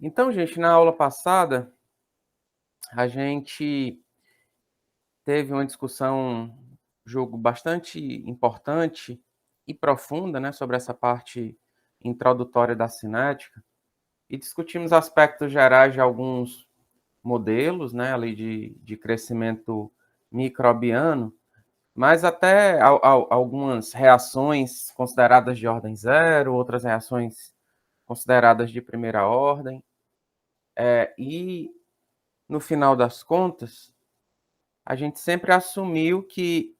Então, gente, na aula passada, a gente teve uma discussão, jogo bastante importante e profunda, né, sobre essa parte introdutória da cinética, e discutimos aspectos gerais de alguns modelos, né, ali de crescimento microbiano, mas até algumas reações consideradas de ordem zero, outras reações consideradas de primeira ordem, e no final das contas, a gente sempre assumiu que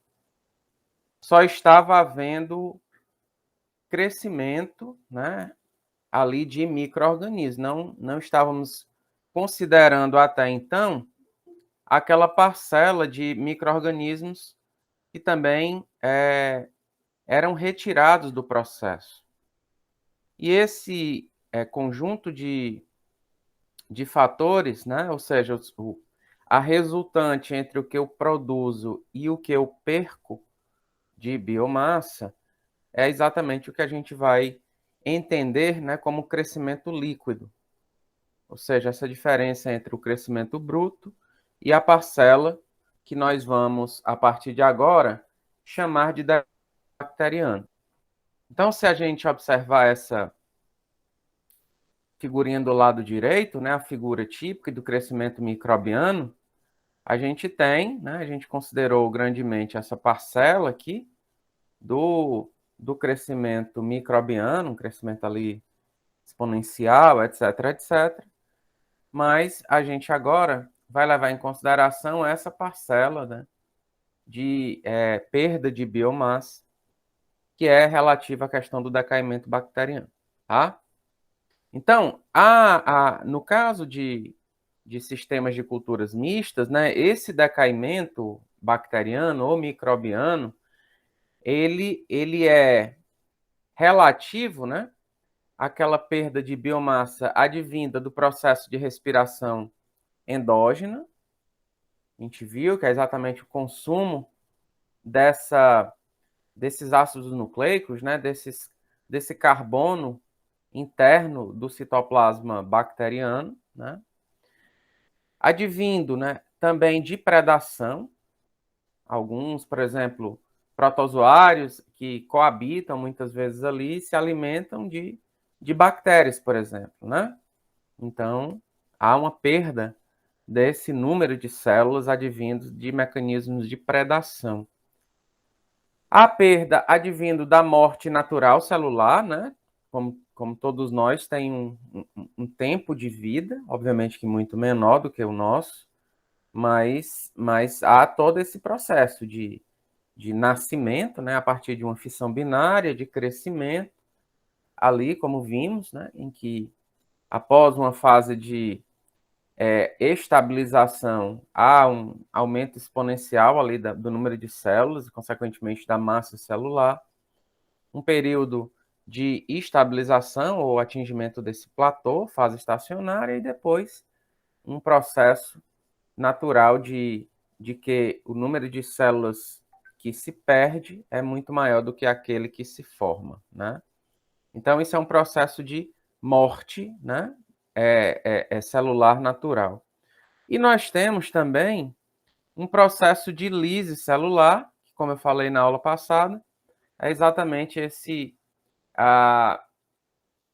só estava havendo crescimento, né, ali de micro-organismos. Não estávamos considerando até então aquela parcela de micro-organismos que também eram retirados do processo. E esse conjunto de fatores, né, ou seja, a resultante entre o que eu produzo e o que eu perco de biomassa, é exatamente o que a gente vai entender, né, como crescimento líquido. Ou seja, essa diferença entre o crescimento bruto e a parcela que nós vamos, a partir de agora, chamar de bacteriano. Então, se a gente observar essa figurinha do lado direito, né, a figura típica do crescimento microbiano, a gente tem, né, a gente considerou grandemente essa parcela aqui do crescimento microbiano, um crescimento ali exponencial, etc, etc. Mas a gente agora vai levar em consideração essa parcela, né, de perda de biomassa, que é relativa à questão do decaimento bacteriano, tá? Então, no caso de sistemas de culturas mistas, né, esse decaimento bacteriano ou microbiano, ele é relativo, né, àquela perda de biomassa advinda do processo de respiração endógena. A gente viu que é exatamente o consumo desses ácidos nucleicos, né, desse carbono interno do citoplasma bacteriano, né, advindo, né, também de predação. Alguns, por exemplo, protozoários que coabitam muitas vezes ali se alimentam de bactérias, por exemplo, né? Então, há uma perda desse número de células advindos de mecanismos de predação. A perda advindo da morte natural celular, né? Como todos nós, tem um tempo de vida, obviamente que muito menor do que o nosso, mas há todo esse processo de nascimento, né? A partir de uma fissão binária, de crescimento, ali, como vimos, né? Em que após uma fase de estabilização, há um aumento exponencial ali do número de células e, consequentemente, da massa celular. Um período de estabilização ou atingimento desse platô, fase estacionária, e depois um processo natural de que o número de células que se perde é muito maior do que aquele que se forma, né? Então, isso é um processo de morte, né? Celular natural. E nós temos também um processo de lise celular, que, como eu falei na aula passada, é exatamente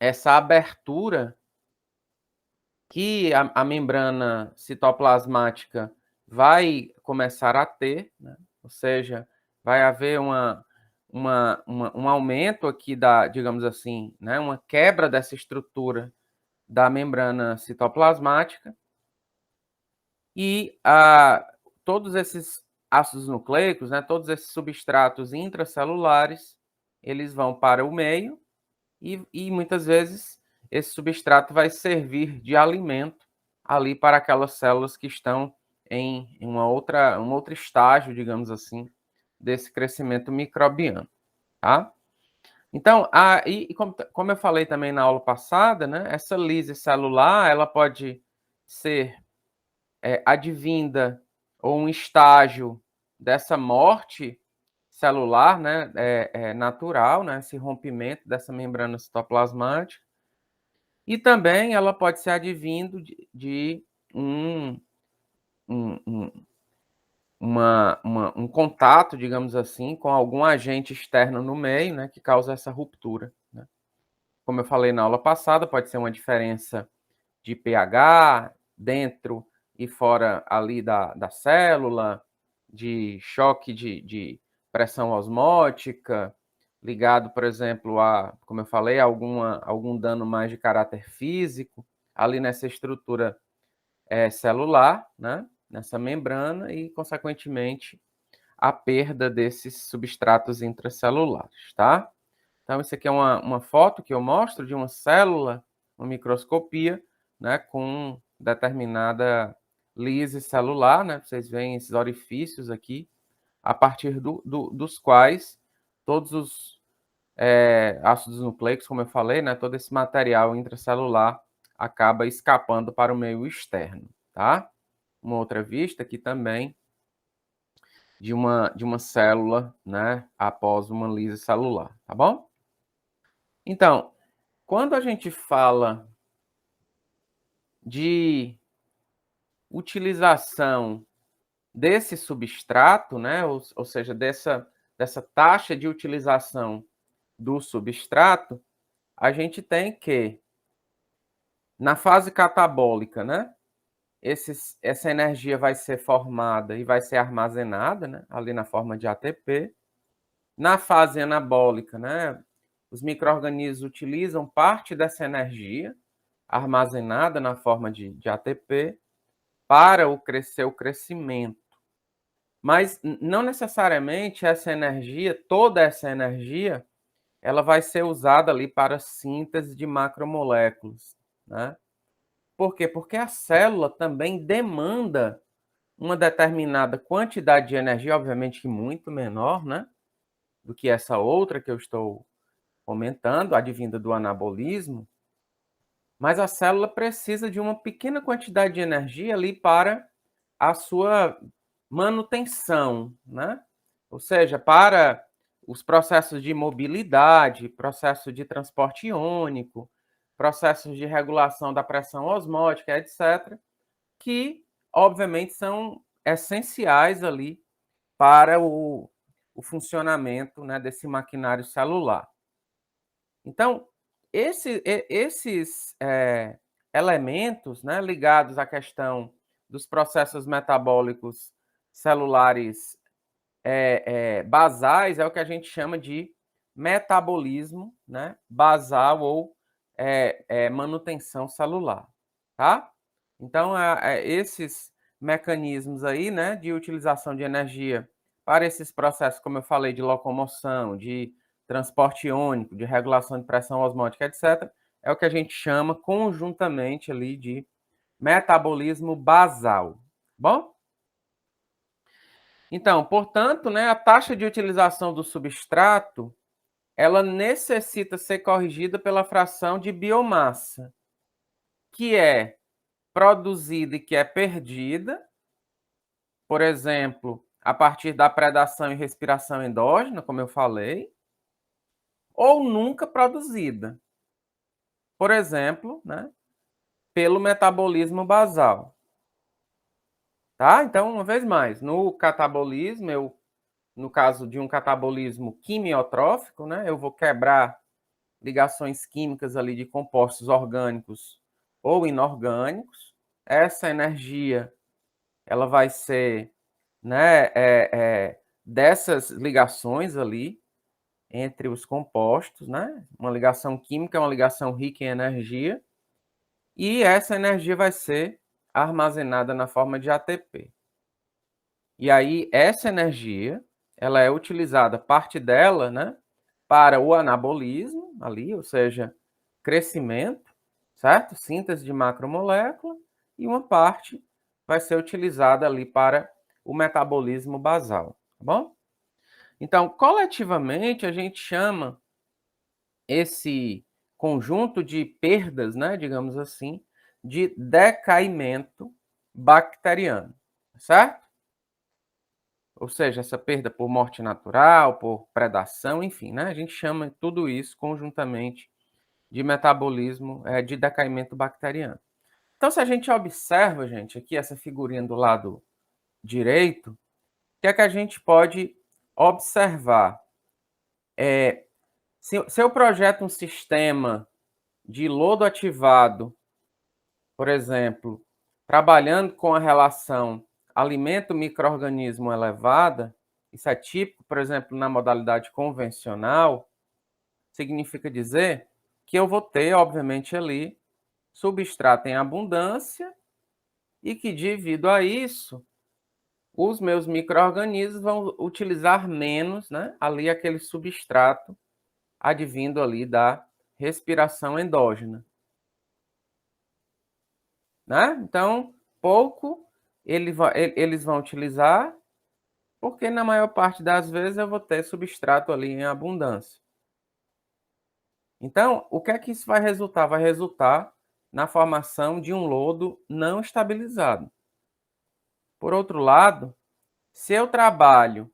essa abertura que a membrana citoplasmática vai começar a ter, né? Ou seja, vai haver um aumento aqui digamos assim, né? Uma quebra dessa estrutura da membrana citoplasmática, e todos esses ácidos nucleicos, né, todos esses substratos intracelulares, eles vão para o meio e muitas vezes esse substrato vai servir de alimento ali para aquelas células que estão em um outro estágio, digamos assim, desse crescimento microbiano, tá? Então, como eu falei também na aula passada, né, essa lise celular, ela pode ser advinda ou um estágio dessa morte celular, né, natural, né, esse rompimento dessa membrana citoplasmática, E também ela pode ser advindo de um contato, digamos assim, com algum agente externo no meio, né, que causa essa ruptura, né. Como eu falei na aula passada, pode ser uma diferença de pH dentro e fora ali da célula, de choque de pressão osmótica, ligado, por exemplo, a, como eu falei, algum dano mais de caráter físico, ali nessa estrutura celular, né, nessa membrana, e, consequentemente, a perda desses substratos intracelulares, tá? Então, isso aqui é uma foto que eu mostro de uma célula, uma microscopia, né, com determinada lise celular, né? Vocês veem esses orifícios aqui, a partir dos quais todos os ácidos nucleicos, como eu falei, né, todo esse material intracelular acaba escapando para o meio externo, tá? Uma outra vista aqui também de uma célula, né, após uma lise celular, tá bom? Então, quando a gente fala de utilização desse substrato, né, ou seja, dessa taxa de utilização do substrato, a gente tem que, na fase catabólica, né, essa energia vai ser formada e vai ser armazenada, né, ali na forma de ATP. Na fase anabólica, né, os micro-organismos utilizam parte dessa energia armazenada na forma de ATP para o crescimento. Mas não necessariamente essa energia, toda essa energia, ela vai ser usada ali para síntese de macromoléculas, né? Por quê? Porque a célula também demanda uma determinada quantidade de energia, obviamente que muito menor, né, do que essa outra que eu estou comentando, advinda do anabolismo, mas a célula precisa de uma pequena quantidade de energia ali para a sua manutenção, né? Ou seja, para os processos de mobilidade, processo de transporte iônico, processos de regulação da pressão osmótica, etc., que, obviamente, são essenciais ali para o funcionamento, né, desse maquinário celular. Então, esses elementos, né, ligados à questão dos processos metabólicos celulares basais é o que a gente chama de metabolismo, né, basal ou manutenção celular, tá? Então, esses mecanismos aí, né, de utilização de energia para esses processos, como eu falei, de locomoção, de transporte iônico, de regulação de pressão osmótica, etc., é o que a gente chama conjuntamente ali de metabolismo basal, bom? Então, portanto, né, a taxa de utilização do substrato, ela necessita ser corrigida pela fração de biomassa, que é produzida e que é perdida, por exemplo, a partir da predação e respiração endógena, como eu falei, ou nunca produzida, por exemplo, né, pelo metabolismo basal. Tá? Então, uma vez mais, no catabolismo, no caso de um catabolismo quimiotrófico, né, eu vou quebrar ligações químicas ali de compostos orgânicos ou inorgânicos. Essa energia ela vai ser, né, dessas ligações ali entre os compostos, né? Uma ligação química é uma ligação rica em energia, e essa energia vai ser armazenada na forma de ATP. E aí essa energia, ela é utilizada, parte dela, né, para o anabolismo ali, ou seja, crescimento, certo? Síntese de macromolécula, e uma parte vai ser utilizada ali para o metabolismo basal, tá bom? Então, coletivamente, a gente chama esse conjunto de perdas, né, digamos assim, de decaimento bacteriano, certo? Ou seja, essa perda por morte natural, por predação, enfim, né? A gente chama tudo isso conjuntamente de metabolismo, de decaimento bacteriano. Então, se a gente observa, gente, aqui essa figurinha do lado direito, o que é que a gente pode observar? Se eu projeto um sistema de lodo ativado, por exemplo, trabalhando com a relação alimento-microorganismo elevada, isso é típico, por exemplo, na modalidade convencional, significa dizer que eu vou ter, obviamente, ali substrato em abundância e que, devido a isso, os meus micro-organismos vão utilizar menos, né, ali aquele substrato advindo ali da respiração endógena, né? Então, pouco eles vão utilizar, porque na maior parte das vezes eu vou ter substrato ali em abundância. Então, o que é que isso vai resultar? Vai resultar na formação de um lodo não estabilizado. Por outro lado, se eu trabalho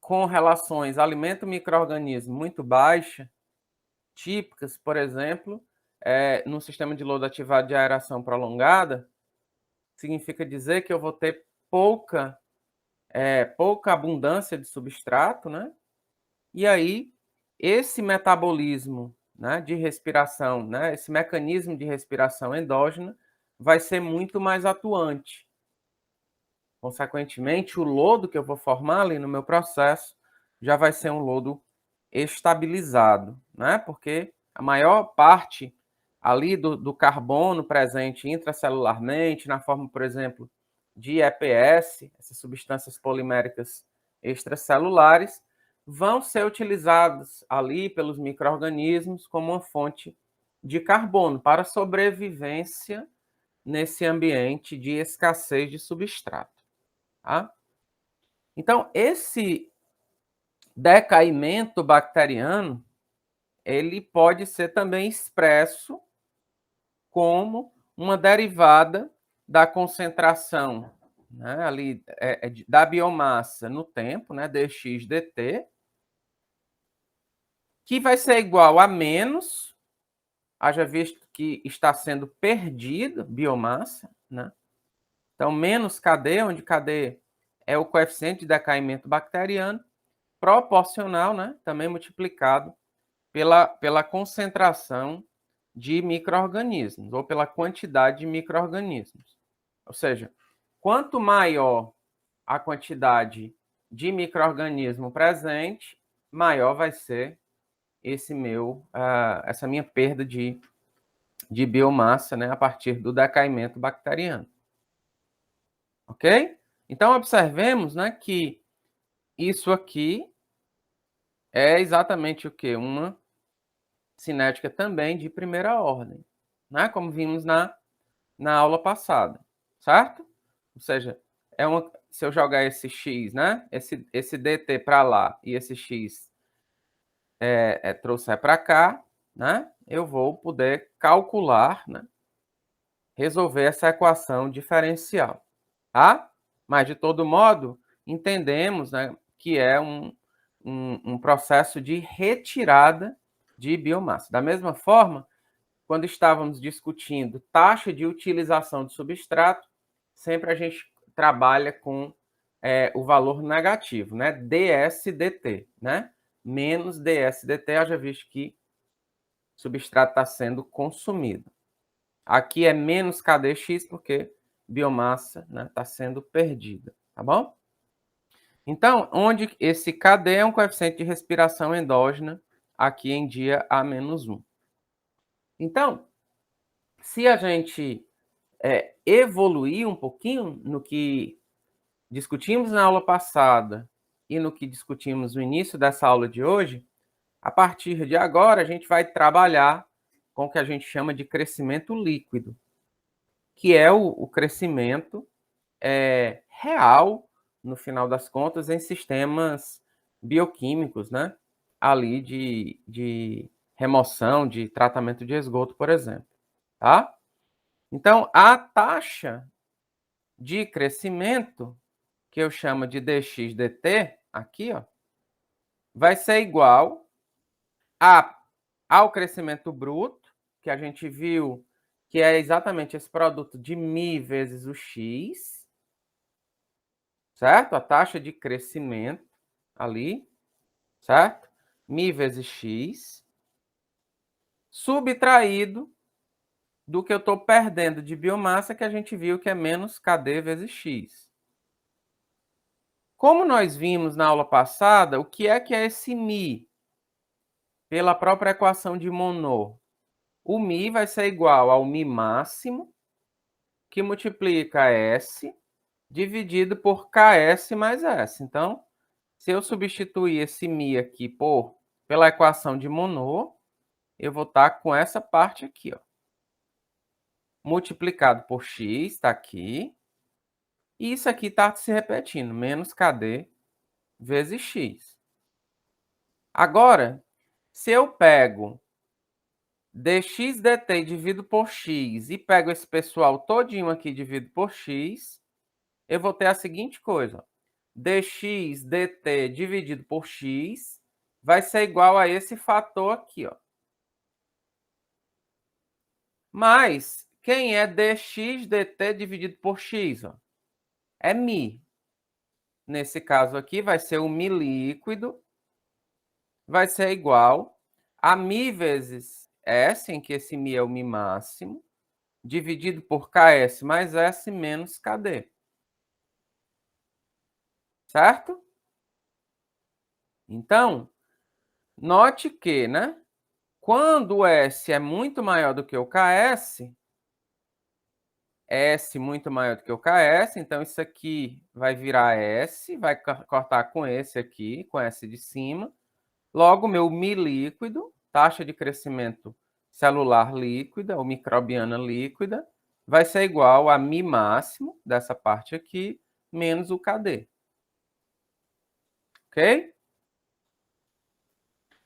com relações alimento-microorganismo muito baixa, típicas, por exemplo, no sistema de lodo ativado de aeração prolongada, significa dizer que eu vou ter pouca abundância de substrato, né? E aí, esse metabolismo, né, de respiração, né, esse mecanismo de respiração endógena vai ser muito mais atuante. Consequentemente, o lodo que eu vou formar ali no meu processo já vai ser um lodo estabilizado, né? Porque a maior parte ali do carbono presente intracelularmente, na forma, por exemplo, de EPS, essas substâncias poliméricas extracelulares, vão ser utilizadas ali pelos micro-organismos como uma fonte de carbono para sobrevivência nesse ambiente de escassez de substrato. Tá? Então, esse decaimento bacteriano, ele pode ser também expresso como uma derivada da concentração, né, ali, da biomassa no tempo, né, dx dt, que vai ser igual a menos, haja visto que está sendo perdida biomassa, né? Então, menos KD, onde KD é o coeficiente de decaimento bacteriano, proporcional, né, também multiplicado pela concentração de micro-organismos, ou pela quantidade de micro-organismos. Ou seja, quanto maior a quantidade de micro-organismo presente, maior vai ser essa minha perda de biomassa, né, a partir do decaimento bacteriano. Ok? Então, observemos, né, que isso aqui é exatamente o quê? Uma cinética também de primeira ordem, né? Como vimos na aula passada, certo? Ou seja, se eu jogar esse x, né? Esse dt para lá e esse x trouxer para cá, né? Eu vou poder calcular, né? Resolver essa equação diferencial, tá? Mas, de todo modo, entendemos, né, que é um processo de retirada de biomassa. Da mesma forma, quando estávamos discutindo taxa de utilização de substrato, sempre a gente trabalha com o valor negativo, né? dsdt, né? Menos dsdt, haja visto que o substrato está sendo consumido. Aqui é menos kdx porque biomassa está sendo perdida, tá bom? Então, onde esse kd é um coeficiente de respiração endógena aqui em dia A-1. Então, se a gente evoluir um pouquinho no que discutimos na aula passada e no que discutimos no início dessa aula de hoje, a partir de agora a gente vai trabalhar com o que a gente chama de crescimento líquido, que é o crescimento real, no final das contas, em sistemas bioquímicos, né? Ali de remoção, de tratamento de esgoto, por exemplo. Tá? Então, a taxa de crescimento, que eu chamo de dx dt, aqui, ó, vai ser igual a ao crescimento bruto, que a gente viu que é exatamente esse produto de μ vezes o x, certo? A taxa de crescimento ali, certo? μ vezes x, subtraído do que eu estou perdendo de biomassa, que a gente viu que é menos Kd vezes x. Como nós vimos na aula passada, o que é esse μ? Pela própria equação de Monod. O μ vai ser igual ao μ máximo, que multiplica S, dividido por Ks mais S. Então, se eu substituir esse μ aqui pela equação de Monod, eu vou estar com essa parte aqui, ó. Multiplicado por x, está aqui. E isso aqui está se repetindo, menos Kd vezes x. Agora, se eu pego dx dt e divido por x e pego esse pessoal todinho aqui e divido por x, eu vou ter a seguinte coisa. Dx dt dividido por x vai ser igual a esse fator aqui, ó. Mas quem é dx dt dividido por x? Ó? É μ. Nesse caso aqui vai ser o μ líquido, vai ser igual a μ vezes S, em que esse μ é o μ máximo, dividido por Ks mais S menos Kd. Certo? Então, note que, né? Quando o S é muito maior do que o Ks, S muito maior do que o Ks, então isso aqui vai virar S, vai cortar com esse aqui, com S de cima. Logo, meu μ líquido, taxa de crescimento celular líquida, ou microbiana líquida, vai ser igual a μ máximo, dessa parte aqui, menos o Kd. Ok?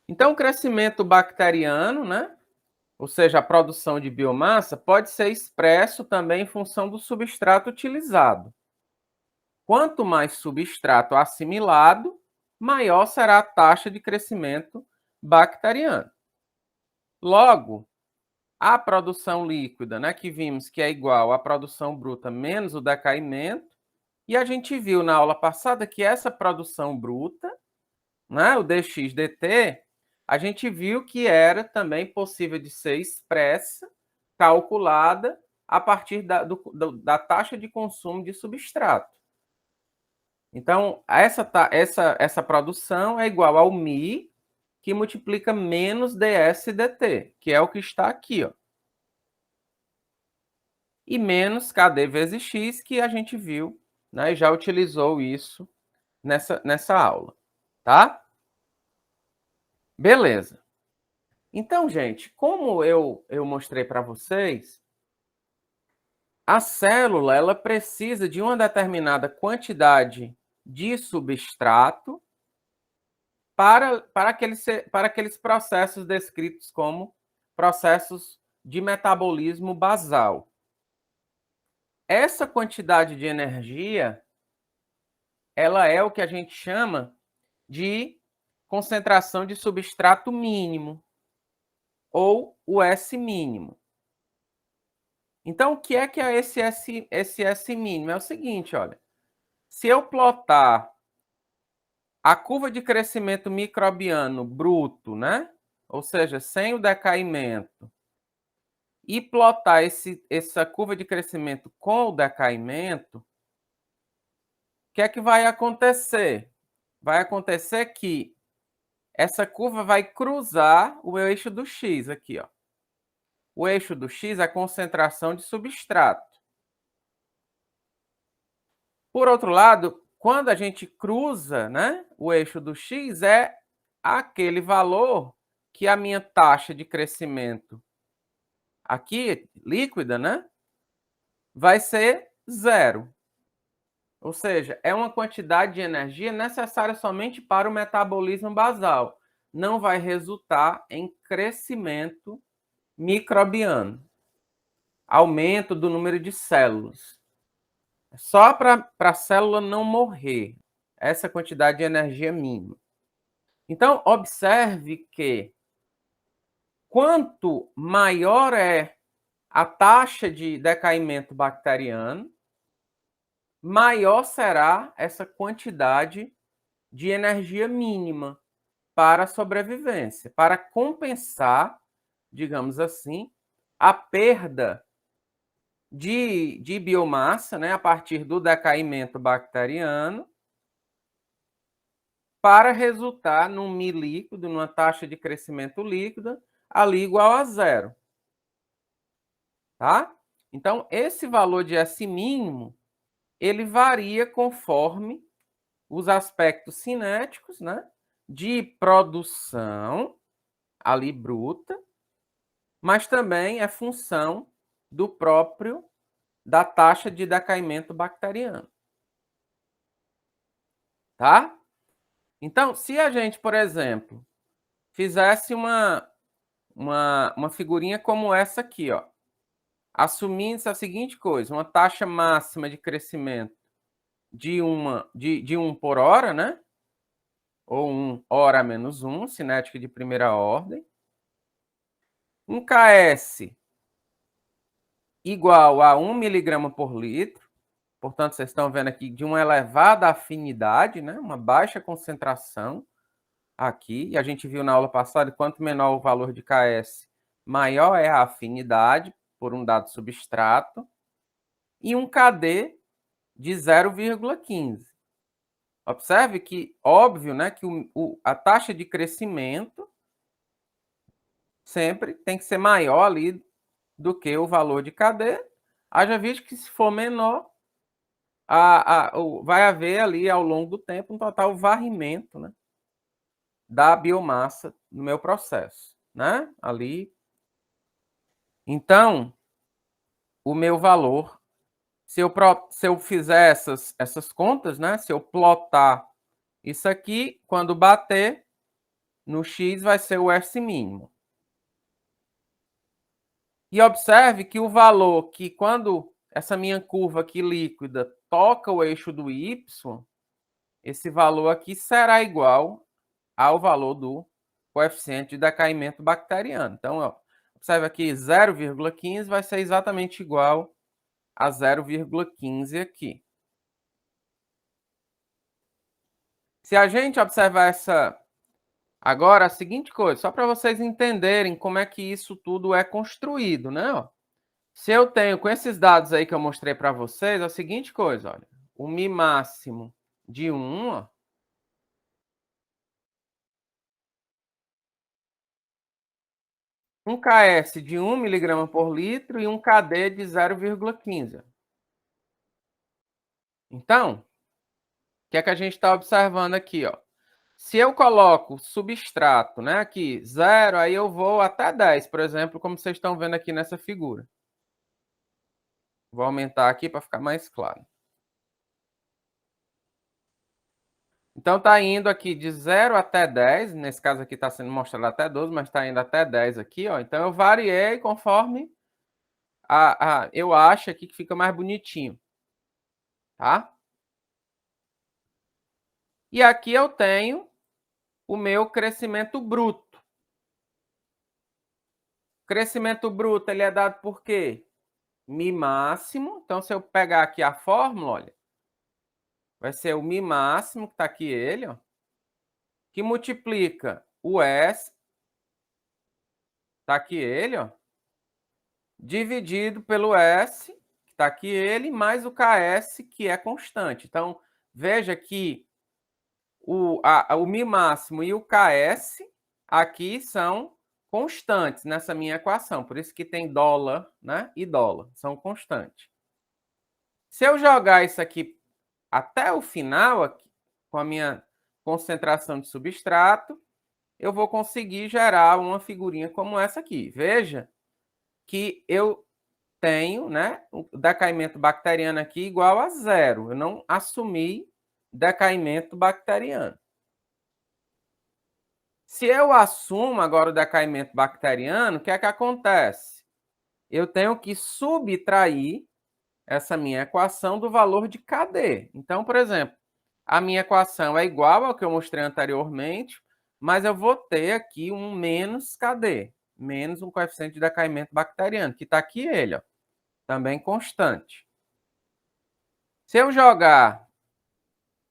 Então, o crescimento bacteriano, né? Ou seja, a produção de biomassa, pode ser expresso também em função do substrato utilizado. Quanto mais substrato assimilado, maior será a taxa de crescimento bacteriano. Logo, a produção líquida, né, que vimos que é igual à produção bruta menos o decaimento, e a gente viu na aula passada que essa produção bruta, né, o dx dt, a gente viu que era também possível de ser expressa, calculada, a partir da taxa de consumo de substrato. Então, essa produção é igual ao μ, que multiplica menos ds dt, que é o que está aqui, ó. E menos Kd vezes x, que a gente viu, né, e já utilizou isso nessa aula, tá? Beleza. Então, gente, como eu mostrei para vocês, a célula ela precisa de uma determinada quantidade de substrato para aqueles processos descritos como processos de metabolismo basal. Essa quantidade de energia, ela é o que a gente chama de concentração de substrato mínimo, ou o S mínimo. Então, o que é esse S mínimo? É o seguinte, olha. Se eu plotar a curva de crescimento microbiano bruto, né? Ou seja, sem o decaimento, e plotar essa curva de crescimento com o decaimento, o que é que vai acontecer? Vai acontecer que essa curva vai cruzar o eixo do X aqui, ó. O eixo do X é a concentração de substrato. Por outro lado, quando a gente cruza, né, o eixo do X, é aquele valor que a minha taxa de crescimento aqui, líquida, né, vai ser zero. Ou seja, é uma quantidade de energia necessária somente para o metabolismo basal. Não vai resultar em crescimento microbiano, aumento do número de células. Só para a célula não morrer, essa quantidade de energia mínima. Então, observe que quanto maior é a taxa de decaimento bacteriano, maior será essa quantidade de energia mínima para a sobrevivência, para compensar, digamos assim, a perda de biomassa, né, a partir do decaimento bacteriano, para resultar num Mi líquido, numa taxa de crescimento líquida, ali igual a zero. Tá? Então, esse valor de S mínimo, ele varia conforme os aspectos cinéticos, né, de produção ali bruta, mas também é função da taxa de decaimento bacteriano. Tá? Então, se a gente, por exemplo, fizesse uma figurinha como essa aqui, ó, assumindo a seguinte coisa, uma taxa máxima de crescimento de 1 por hora, né? Ou 1 hora menos 1, cinética de primeira ordem. Um KS igual a 1 miligrama por litro. Portanto, vocês estão vendo aqui de uma elevada afinidade, né? Uma baixa concentração aqui. E a gente viu na aula passada, quanto menor o valor de KS, maior é a afinidade por um dado substrato. E um KD de 0,15. Observe que, óbvio, né, que a taxa de crescimento sempre tem que ser maior ali do que o valor de KD. Haja visto que, se for menor, vai haver ali, ao longo do tempo, um total varrimento, né, da biomassa no meu processo, né? Ali. Então, o meu valor, se eu fizer essas contas, né, se eu plotar isso aqui, quando bater no X, vai ser o S mínimo. E observe que o valor que, quando essa minha curva aqui líquida toca o eixo do Y, esse valor aqui será igual ao valor do coeficiente de decaimento bacteriano. Então, ó, observe aqui, 0,15 vai ser exatamente igual a 0,15 aqui. Se a gente observar agora, a seguinte coisa, só para vocês entenderem como é que isso tudo é construído, né? Ó, se eu tenho, com esses dados aí que eu mostrei para vocês, é a seguinte coisa, olha, o Mi máximo de 1, ó, um KS de 1 miligrama por litro e um KD de 0,15. Então, o que é que a gente está observando aqui, ó? Se eu coloco substrato, né, aqui, 0, aí eu vou até 10, por exemplo, como vocês estão vendo aqui nessa figura. Vou aumentar aqui para ficar mais claro. Então, está indo aqui de 0 até 10. Nesse caso aqui está sendo mostrado até 12, mas está indo até 10 aqui, ó. Então, eu variei conforme eu acho aqui que fica mais bonitinho. Tá? E aqui eu tenho o meu crescimento bruto. Crescimento bruto, ele é dado por quê? Mi máximo. Então, se eu pegar aqui a fórmula, olha, vai ser o Mi máximo, que está aqui ele, ó, que multiplica o S, está aqui ele, ó, dividido pelo S, que está aqui ele, mais o KS, que é constante. Então, veja que o Mi máximo e o KS aqui são constantes nessa minha equação. Por isso que tem dólar, né, e dólar. São constantes. Se eu jogar isso aqui até o final, aqui, com a minha concentração de substrato, eu vou conseguir gerar uma figurinha como essa aqui. Veja que eu tenho, né, o decaimento bacteriano aqui igual a 0. Eu não assumi decaimento bacteriano. Se eu assumo agora o decaimento bacteriano, o que é que acontece? Eu tenho que subtrair essa minha equação do valor de KD. Então, por exemplo, a minha equação é igual ao que eu mostrei anteriormente, mas eu vou ter aqui um menos KD. menos um coeficiente de decaimento bacteriano, que está aqui ele, ó, também constante. Se eu jogar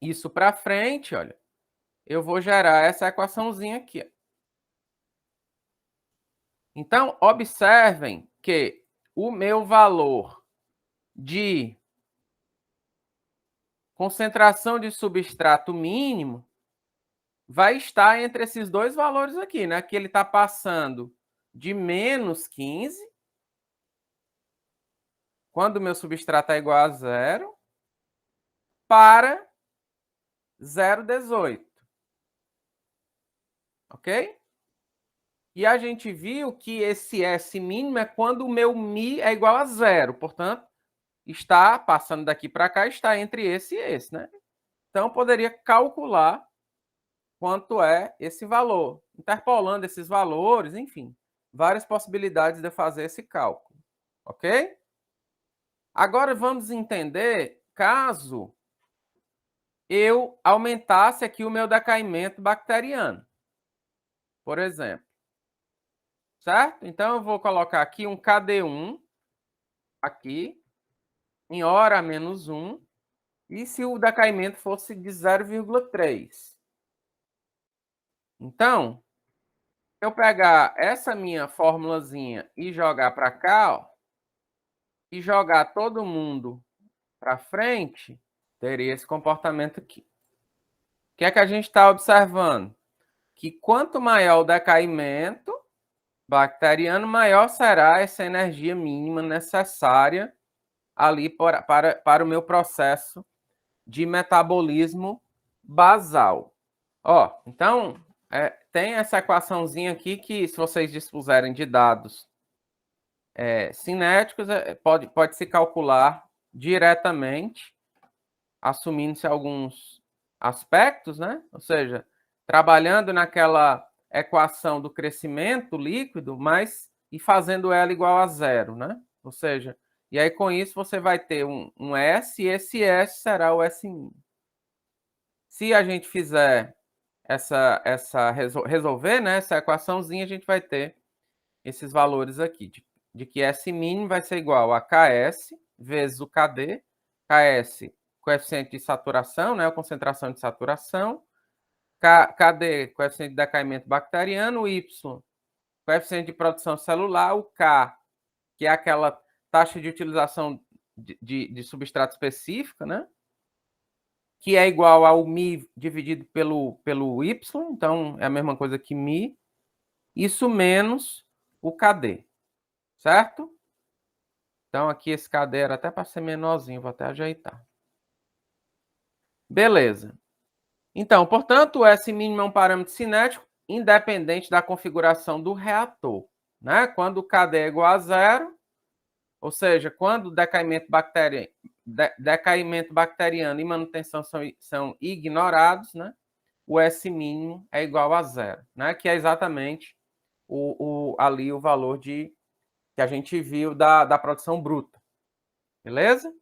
isso para frente, olha, eu vou gerar essa equaçãozinha aqui. Ó. Então, observem que o meu valor de concentração de substrato mínimo vai estar entre esses dois valores aqui, né? Que ele está passando de menos 15, quando o meu substrato é igual a zero, para 0,18. Ok? E a gente viu que esse S mínimo é quando o meu Mi é igual a zero. Portanto, está passando daqui para cá, está entre esse e esse, né? Então, eu poderia calcular quanto é esse valor, interpolando esses valores, enfim, várias possibilidades de eu fazer esse cálculo, ok? Agora vamos entender caso eu aumentasse aqui o meu decaimento bacteriano, por exemplo, certo? Então eu vou colocar aqui um KD1 aqui em hora menos 1, e se o decaimento fosse de 0,3. Então, se eu pegar essa minha formulazinha e jogar para cá, ó, e jogar todo mundo para frente, teria esse comportamento aqui. O que é que a gente está observando? Que quanto maior o decaimento bacteriano, maior será essa energia mínima necessária ali para o meu processo de metabolismo basal. Ó, então, tem essa equaçãozinha aqui que, se vocês dispuserem de dados cinéticos, pode se calcular diretamente, assumindo-se alguns aspectos, né? Ou seja, trabalhando naquela equação do crescimento líquido, e fazendo ela igual a zero, né? Ou seja, e aí com isso você vai ter um S, e esse S será o S mínimo. Se a gente fizer resolver, né, essa equaçãozinha, a gente vai ter esses valores aqui, de que S mínimo vai ser igual a Ks vezes o Kd, Ks, coeficiente de saturação, né, a concentração de saturação, Kd, coeficiente de decaimento bacteriano, o Y, coeficiente de produção celular, o K, que é aquela taxa de utilização de substrato específica, né, que é igual ao Mi dividido pelo Y, então é a mesma coisa que Mi, isso menos o Kd, certo? Então aqui esse Kd era até para ser menorzinho, vou até ajeitar. Beleza. Então, portanto, o S mínimo é um parâmetro cinético independente da configuração do reator, né? Quando o Kd é igual a zero, ou seja, quando o decaimento bacteriano e manutenção são ignorados, né? O S mínimo é igual a zero, né? Que é exatamente ali o valor que a gente viu da produção bruta. Beleza?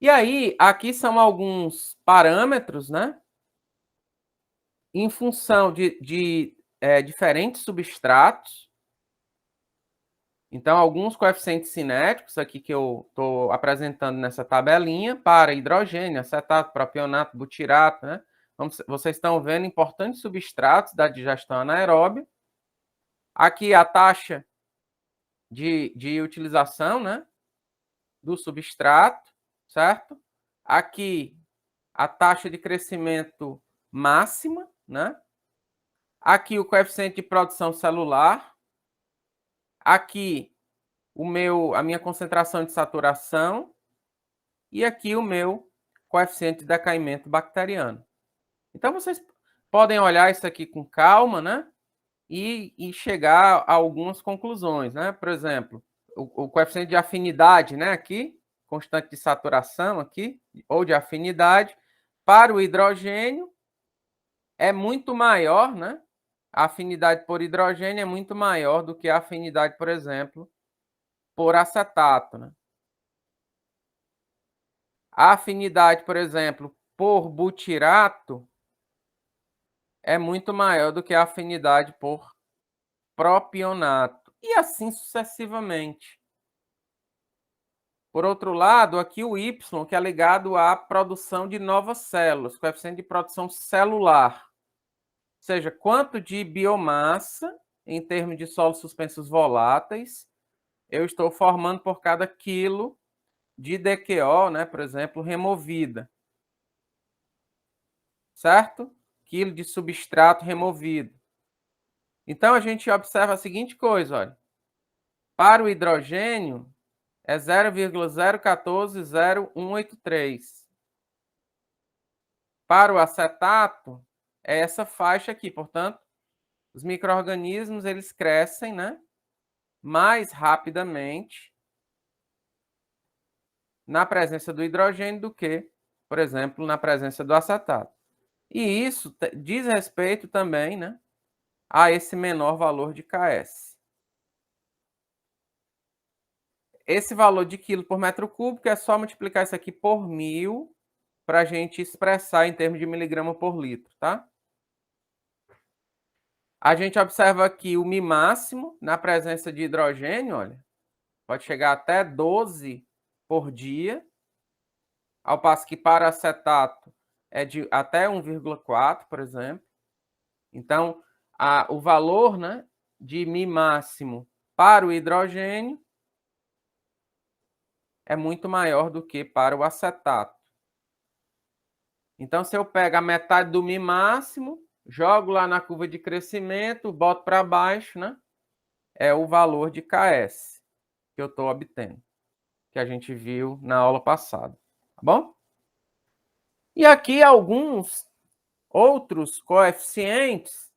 E aí, aqui são alguns parâmetros, né? Em função de diferentes substratos. Então, alguns coeficientes cinéticos aqui que eu estou apresentando nessa tabelinha para hidrogênio, acetato, propionato, butirato, né? Vocês estão vendo importantes substratos da digestão anaeróbia. Aqui a taxa de utilização, né, do substrato, certo? Aqui a taxa de crescimento máxima, né? Aqui o coeficiente de produção celular. Aqui a minha concentração de saturação. E aqui o meu coeficiente de decaimento bacteriano. Então, vocês podem olhar isso aqui com calma, né? E chegar a algumas conclusões, né? Por exemplo, o coeficiente de afinidade, né? Aqui, constante de saturação aqui, ou de afinidade, para o hidrogênio é muito maior, né? A afinidade por hidrogênio é muito maior do que a afinidade, por exemplo, por acetato, né? A afinidade, por exemplo, por butirato é muito maior do que a afinidade por propionato. E assim sucessivamente. Por outro lado, aqui o Y, que é ligado à produção de novas células, coeficiente de produção celular. Ou seja, quanto de biomassa, em termos de solos suspensos voláteis, eu estou formando por cada quilo de DQO, né, por exemplo, removida. Certo? Quilo de substrato removido. Então, a gente observa a seguinte coisa, olha. Para o hidrogênio, é 0,014083. Para o acetato, é essa faixa aqui. Portanto, os micro-organismos, eles crescem, né, mais rapidamente na presença do hidrogênio do que, por exemplo, na presença do acetato. E isso diz respeito também, né, a esse menor valor de Ks. Esse valor de quilo por metro cúbico é só multiplicar isso aqui por 1000 para a gente expressar em termos de miligrama por litro, tá? A gente observa aqui o Mi máximo na presença de hidrogênio, olha, pode chegar até 12 por dia, ao passo que para acetato é de até 1,4, por exemplo. Então, o valor, né, de Mi máximo para o hidrogênio é muito maior do que para o acetato. Então, se eu pego a metade do Mi máximo, jogo lá na curva de crescimento, boto para baixo, né? É o valor de Ks que eu estou obtendo, que a gente viu na aula passada. Tá bom? E aqui alguns outros coeficientes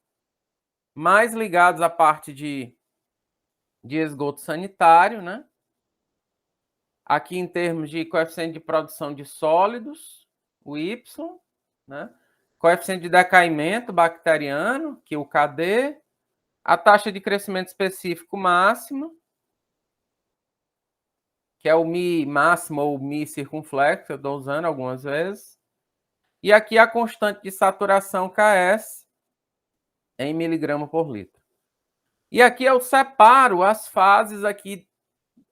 mais ligados à parte de esgoto sanitário, né? Aqui em termos de coeficiente de produção de sólidos, o Y, né? Coeficiente de decaimento bacteriano, que é o KD, a taxa de crescimento específico máxima, que é o Mi máximo ou Mi circunflexo, eu estou usando algumas vezes. E aqui a constante de saturação Ks em miligrama por litro. E aqui eu separo as fases aqui,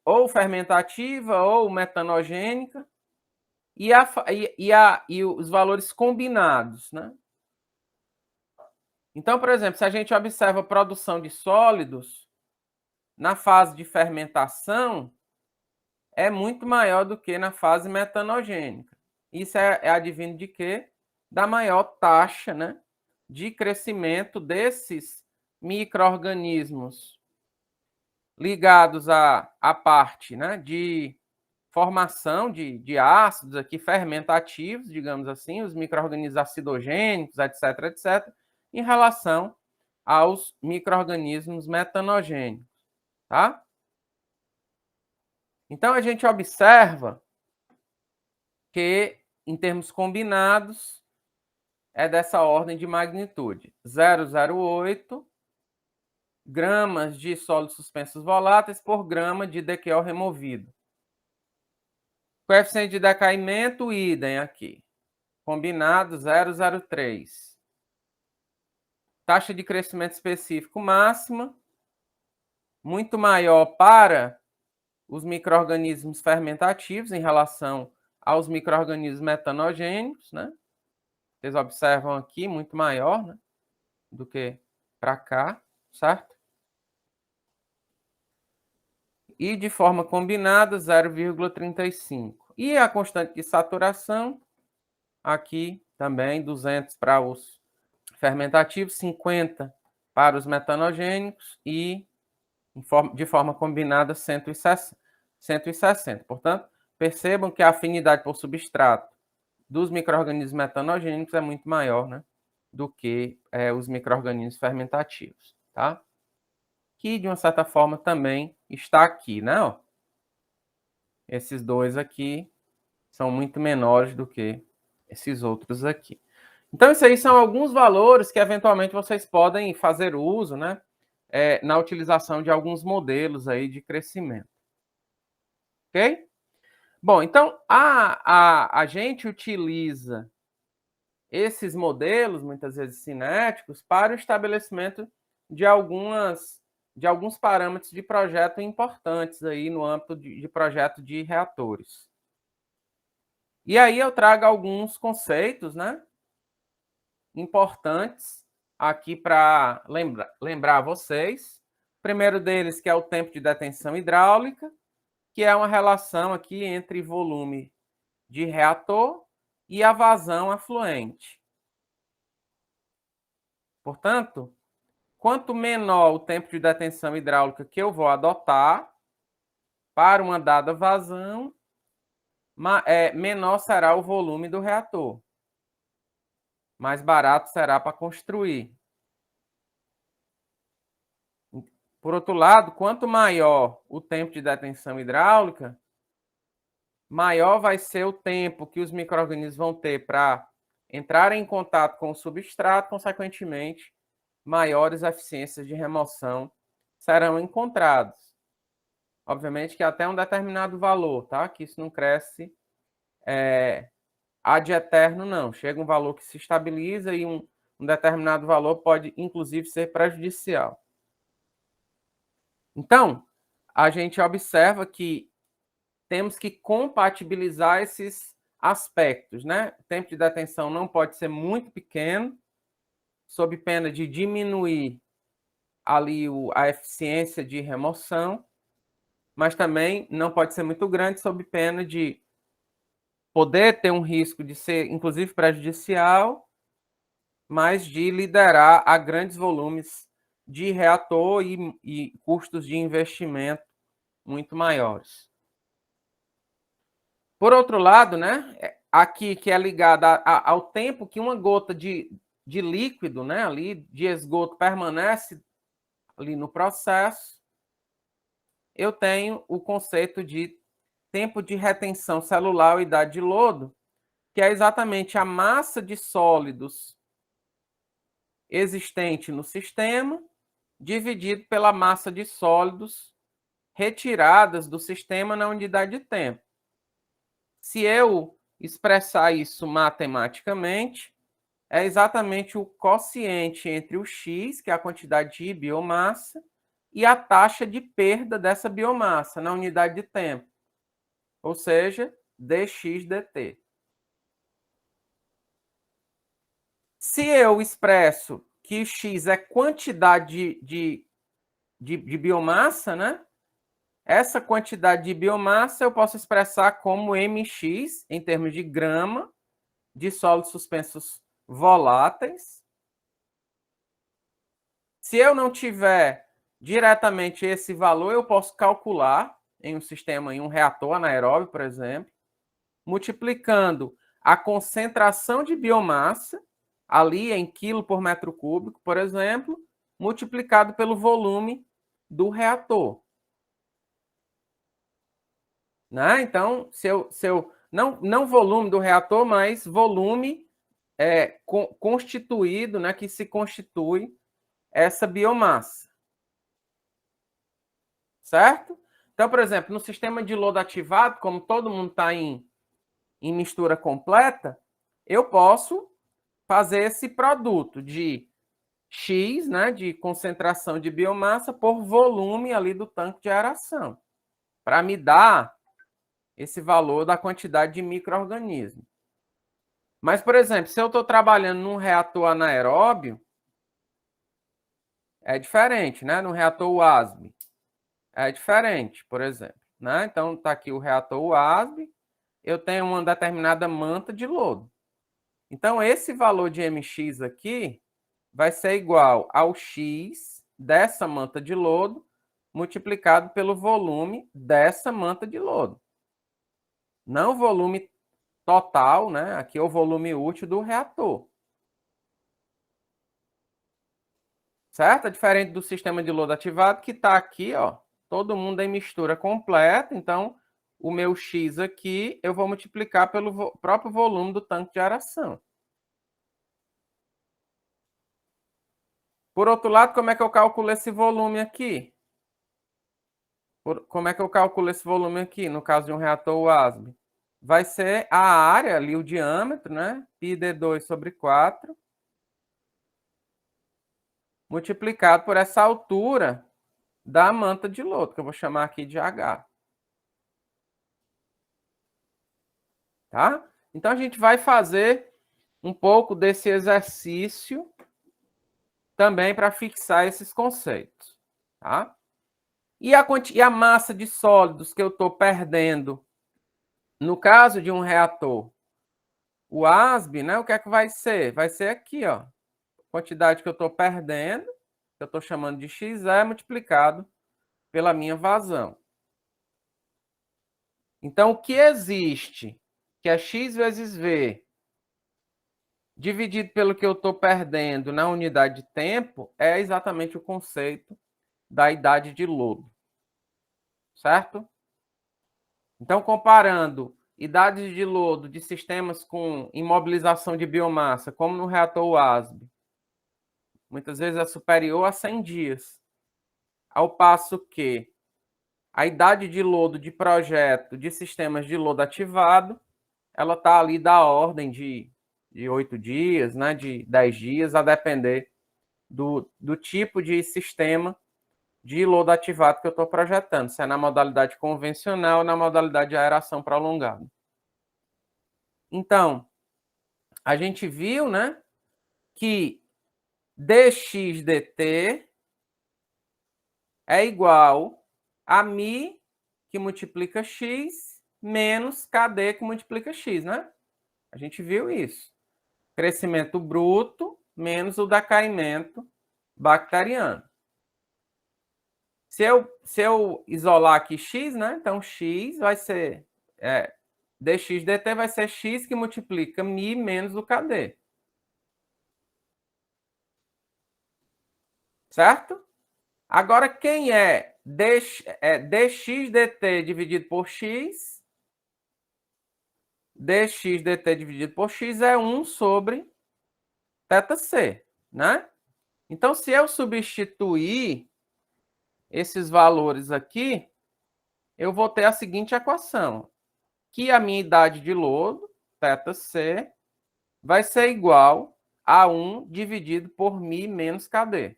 ou fermentativa ou metanogênica, e os valores combinados, né? Então, por exemplo, se a gente observa a produção de sólidos na fase de fermentação, é muito maior do que na fase metanogênica. Isso é advindo de quê? Da maior taxa, né, de crescimento desses micro-organismos ligados à parte, né, de formação de ácidos aqui fermentativos, digamos assim, os micro-organismos acidogênicos, etc., etc., em relação aos micro-organismos metanogênicos, tá? Então, a gente observa que, em termos combinados, é dessa ordem de magnitude. 0,08 gramas de sólidos suspensos voláteis por grama de DQO removido. Coeficiente de decaimento, idem aqui. Combinado, 0,03. Taxa de crescimento específico máxima, muito maior para os micro-organismos fermentativos em relação aos micro-organismos metanogênicos, né? Vocês observam aqui, muito maior, né, do que para cá, certo? E de forma combinada, 0,35. E a constante de saturação, aqui também 200 para os fermentativos, 50 para os metanogênicos e de forma combinada 160. Portanto, percebam que a afinidade por substrato dos micro-organismos metanogênicos é muito maior, né, do que os micro-organismos fermentativos, tá? Que, de uma certa forma, também está aqui, né? Ó. Esses dois aqui são muito menores do que esses outros aqui. Então, isso aí são alguns valores que, eventualmente, vocês podem fazer uso, né, na utilização de alguns modelos aí de crescimento. Ok? Bom, então, a gente utiliza esses modelos, muitas vezes cinéticos, para o estabelecimento de algumas de alguns parâmetros de projeto importantes aí no âmbito de projeto de reatores. E aí eu trago alguns conceitos, né, importantes aqui para lembrar vocês. O primeiro deles que é o tempo de detenção hidráulica, que é uma relação aqui entre volume de reator e a vazão afluente. Portanto, quanto menor o tempo de detenção hidráulica que eu vou adotar para uma dada vazão, menor será o volume do reator. Mais barato será para construir. Por outro lado, quanto maior o tempo de detenção hidráulica, maior vai ser o tempo que os micro-organismos vão ter para entrar em contato com o substrato, consequentemente, maiores eficiências de remoção serão encontradas. Obviamente que até um determinado valor, tá? Que isso não cresce ad eterno, não. Chega um valor que se estabiliza e um determinado valor pode, inclusive, ser prejudicial. Então, a gente observa que temos que compatibilizar esses aspectos, né? O tempo de detenção não pode ser muito pequeno, sob pena de diminuir ali a eficiência de remoção, mas também não pode ser muito grande, sob pena de poder ter um risco de ser, inclusive, prejudicial, mas de liderar a grandes volumes de reator e custos de investimento muito maiores. Por outro lado, né, aqui que é ligado ao tempo que uma gota de líquido, né, ali de esgoto permanece ali no processo, eu tenho o conceito de tempo de retenção celular ou idade de lodo, que é exatamente a massa de sólidos existente no sistema dividido pela massa de sólidos retiradas do sistema na unidade de tempo. Se eu expressar isso matematicamente, é exatamente o quociente entre o x, que é a quantidade de biomassa, e a taxa de perda dessa biomassa na unidade de tempo, ou seja, dx dt. Se eu expresso que x é quantidade de biomassa, né? Essa quantidade de biomassa eu posso expressar como mx, em termos de grama, de sólidos suspensos voláteis. Se eu não tiver diretamente esse valor, eu posso calcular em um sistema, em um reator anaeróbio, por exemplo, multiplicando a concentração de biomassa, ali em quilo por metro cúbico, por exemplo, multiplicado pelo volume do reator. Né? Então, se eu não volume do reator, mas volume constituído, né, que se constitui essa biomassa. Certo? Então, por exemplo, no sistema de lodo ativado, como todo mundo está em mistura completa, eu posso fazer esse produto de X, né, de concentração de biomassa por volume ali do tanque de aeração, para me dar esse valor da quantidade de micro-organismos. Mas, por exemplo, se eu estou trabalhando num reator anaeróbio, é diferente, né? No reator WASB, é diferente, por exemplo. Né? Então, está aqui o reator WASB, eu tenho uma determinada manta de lodo. Então, esse valor de mx aqui vai ser igual ao x dessa manta de lodo multiplicado pelo volume dessa manta de lodo. Não o volume total, né? Aqui é o volume útil do reator. Certo? É diferente do sistema de lodo ativado, que está aqui, ó, todo mundo em mistura completa. Então, o meu X aqui, eu vou multiplicar pelo próprio volume do tanque de aeração. Por outro lado, como é que eu calculo esse volume aqui? Como é que eu calculo esse volume aqui, no caso de um reator WASB? Vai ser a área, ali o diâmetro, né? πd2 sobre 4, multiplicado por essa altura da manta de lodo, que eu vou chamar aqui de H. Tá? Então, a gente vai fazer um pouco desse exercício também para fixar esses conceitos. Tá? E a massa de sólidos que eu estou perdendo, no caso de um reator, o ASB, né, o que é que vai ser? Vai ser aqui, ó, quantidade que eu estou perdendo, que eu estou chamando de XE, multiplicado pela minha vazão. Então, o que existe, que é X vezes V, dividido pelo que eu estou perdendo na unidade de tempo, é exatamente o conceito da idade de lodo. Certo? Então, comparando idades de lodo de sistemas com imobilização de biomassa, como no reator WASB, muitas vezes é superior a 100 dias, ao passo que a idade de lodo de projeto de sistemas de lodo ativado, ela está ali da ordem de 8 dias, né, de 10 dias, a depender do tipo de sistema de lodo ativado que eu estou projetando, se é na modalidade convencional ou na modalidade de aeração prolongada. Então, a gente viu, né, que dx dt é igual a μ que multiplica x menos kd que multiplica x, né? A gente viu isso. Crescimento bruto menos o decaimento bacteriano. Se eu isolar aqui x, né? Então, x vai ser... dx dt vai ser x que multiplica μ menos o kd. Certo? Agora, quem é dx dt dividido por x? Dx dt dividido por x é 1 sobre θc, né? Então, se eu substituir esses valores aqui, eu vou ter a seguinte equação, que a minha idade de lodo, θc, vai ser igual a 1 dividido por μ menos kd.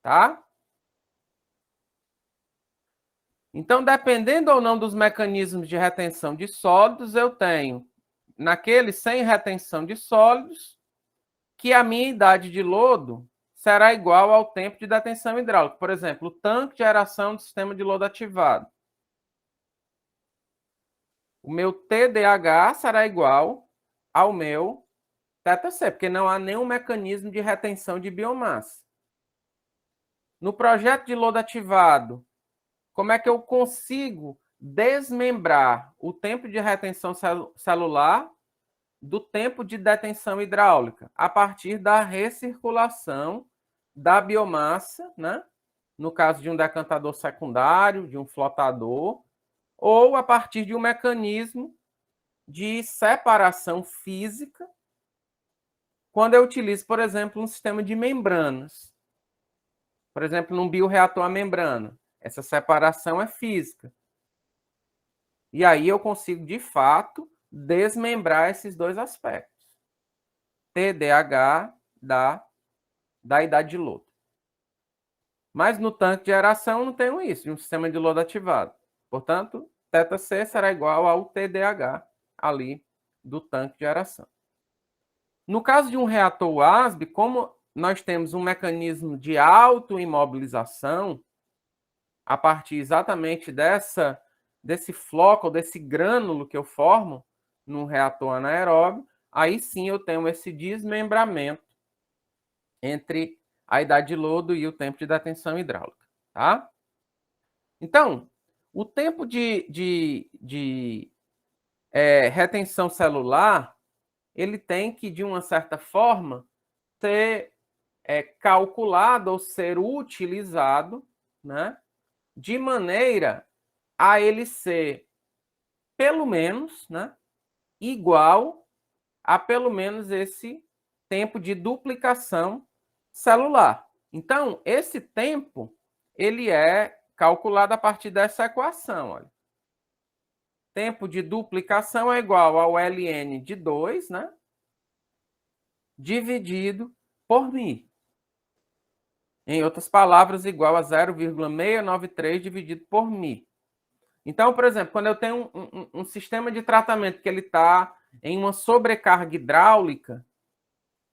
Tá? Então, dependendo ou não dos mecanismos de retenção de sólidos, eu tenho, naquele sem retenção de sólidos, que a minha idade de lodo será igual ao tempo de detenção hidráulica. Por exemplo, o tanque de aeração do sistema de lodo ativado. O meu TDH será igual ao meu θc, porque não há nenhum mecanismo de retenção de biomassa. No projeto de lodo ativado, como é que eu consigo desmembrar o tempo de retenção celular do tempo de detenção hidráulica? A partir da recirculação da biomassa, né? No caso de um decantador secundário, de um flotador, ou a partir de um mecanismo de separação física, quando eu utilizo, por exemplo, um sistema de membranas. Por exemplo, num bioreator a membrana. Essa separação é física. E aí eu consigo, de fato, desmembrar esses dois aspectos. TDH da idade de lodo. Mas no tanque de aeração não tenho isso, de um sistema de lodo ativado. Portanto, θc será igual ao TDH ali do tanque de aeração. No caso de um reator WASB, como nós temos um mecanismo de autoimobilização, a partir exatamente desse floco, desse grânulo que eu formo num reator anaeróbio, aí sim eu tenho esse desmembramento entre a idade de lodo e o tempo de detenção hidráulica. Tá? Então, o tempo de retenção celular, ele tem que, de uma certa forma, ser calculado ou ser utilizado, né, de maneira a ele ser, pelo menos, né, igual a pelo menos esse tempo de duplicação celular. Então, esse tempo, ele é calculado a partir dessa equação. Olha. Tempo de duplicação é igual ao ln de 2, né, dividido por μ. Em outras palavras, igual a 0,693 dividido por μ. Então, por exemplo, quando eu tenho um sistema de tratamento que ele está em uma sobrecarga hidráulica,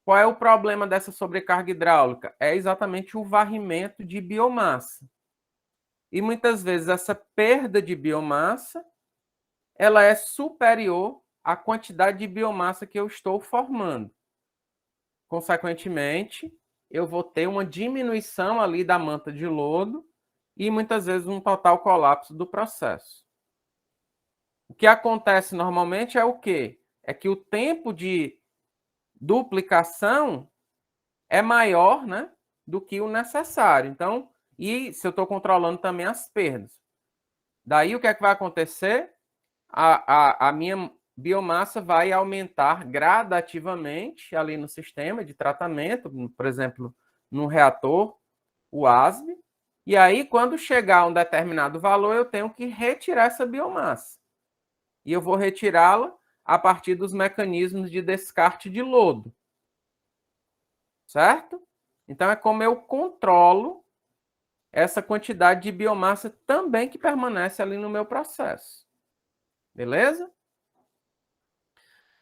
qual é o problema dessa sobrecarga hidráulica? É exatamente o varrimento de biomassa. E muitas vezes essa perda de biomassa, ela é superior à quantidade de biomassa que eu estou formando. Consequentemente, eu vou ter uma diminuição ali da manta de lodo e muitas vezes um total colapso do processo. O que acontece normalmente é o quê? É que o tempo de duplicação é maior, né, do que o necessário. Então, e se eu estou controlando também as perdas. Daí o que é que vai acontecer? A minha biomassa vai aumentar gradativamente ali no sistema de tratamento, por exemplo, no reator, o ASB, e aí quando chegar a um determinado valor, eu tenho que retirar essa biomassa. E eu vou retirá-la a partir dos mecanismos de descarte de lodo. Certo? Então é como eu controlo essa quantidade de biomassa também que permanece ali no meu processo. Beleza?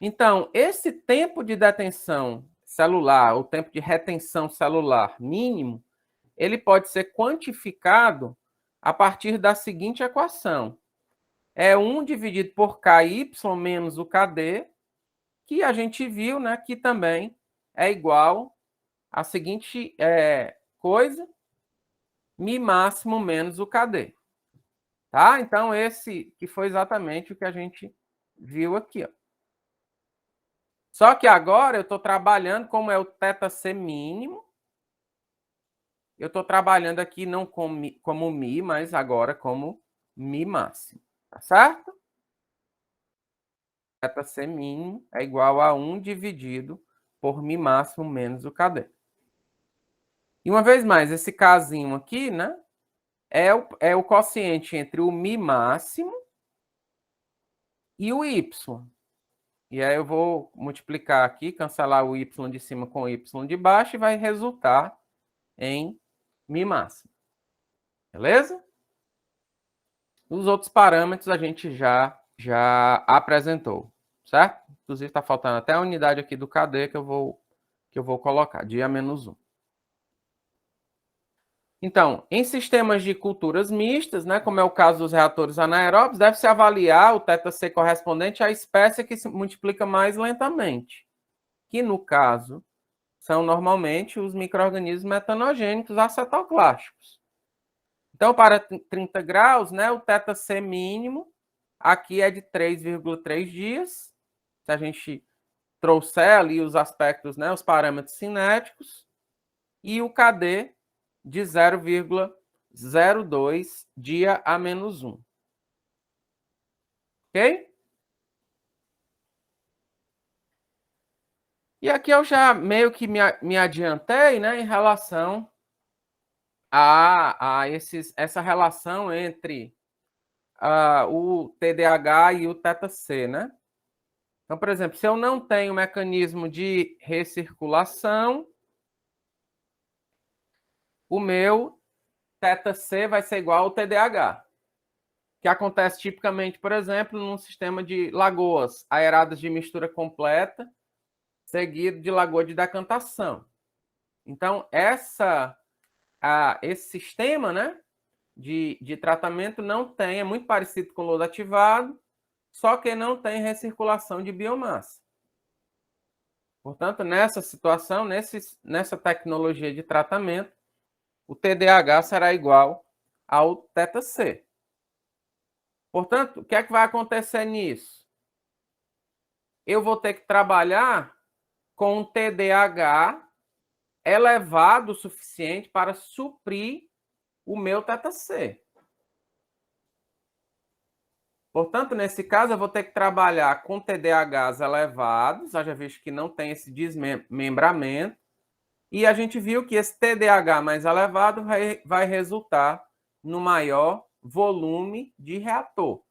Então, esse tempo de detenção celular, o tempo de retenção celular mínimo, ele pode ser quantificado a partir da seguinte equação. É 1 dividido por KY menos o KD, que a gente viu, né, que também é igual à seguinte coisa, Mi máximo menos o KD. Tá? Então, esse que foi exatamente o que a gente viu aqui. Ó. Só que agora eu estou trabalhando como é o θc mínimo. Eu estou trabalhando aqui não como Mi, mas agora como Mi máximo. Tá certo? θc mínimo é igual a 1 dividido por Mi máximo menos o KD. E uma vez mais, esse casinho aqui, né? É o quociente entre o Mi máximo e o Y. E aí eu vou multiplicar aqui, cancelar o y de cima com o y de baixo e vai resultar em Mi máximo. Beleza? Os outros parâmetros a gente já apresentou, certo? Inclusive está faltando até a unidade aqui do KD que eu vou colocar, dia menos 1. Então, em sistemas de culturas mistas, né, como é o caso dos reatores anaeróbios, deve-se avaliar o θc correspondente à espécie que se multiplica mais lentamente, que no caso são normalmente os micro-organismos metanogênicos acetoclásticos. Então, para 30 graus, né, o θc mínimo aqui é de 3,3 dias. Se a gente trouxer ali os aspectos, né, os parâmetros cinéticos, e o KD de 0,02 dia a menos 1. Ok? E aqui eu já meio que me adiantei, né, em relação a essa relação entre o TDAH e o θc, né? Então, por exemplo, se eu não tenho mecanismo de recirculação, o meu θc vai ser igual ao TDAH, que acontece tipicamente, por exemplo, num sistema de lagoas aeradas de mistura completa, seguido de lagoa de decantação. Então, esse sistema, né, de tratamento não tem, é muito parecido com o lodo ativado, só que não tem recirculação de biomassa. Portanto, nessa situação, nessa tecnologia de tratamento, o TDAH será igual ao θc. Portanto, o que é que vai acontecer nisso? Eu vou ter que trabalhar com um TDAH elevado o suficiente para suprir o meu θc. Portanto, nesse caso, eu vou ter que trabalhar com TDAHs elevados, haja visto que não tem esse desmembramento, e a gente viu que esse TDAH mais elevado vai resultar no maior volume de reator.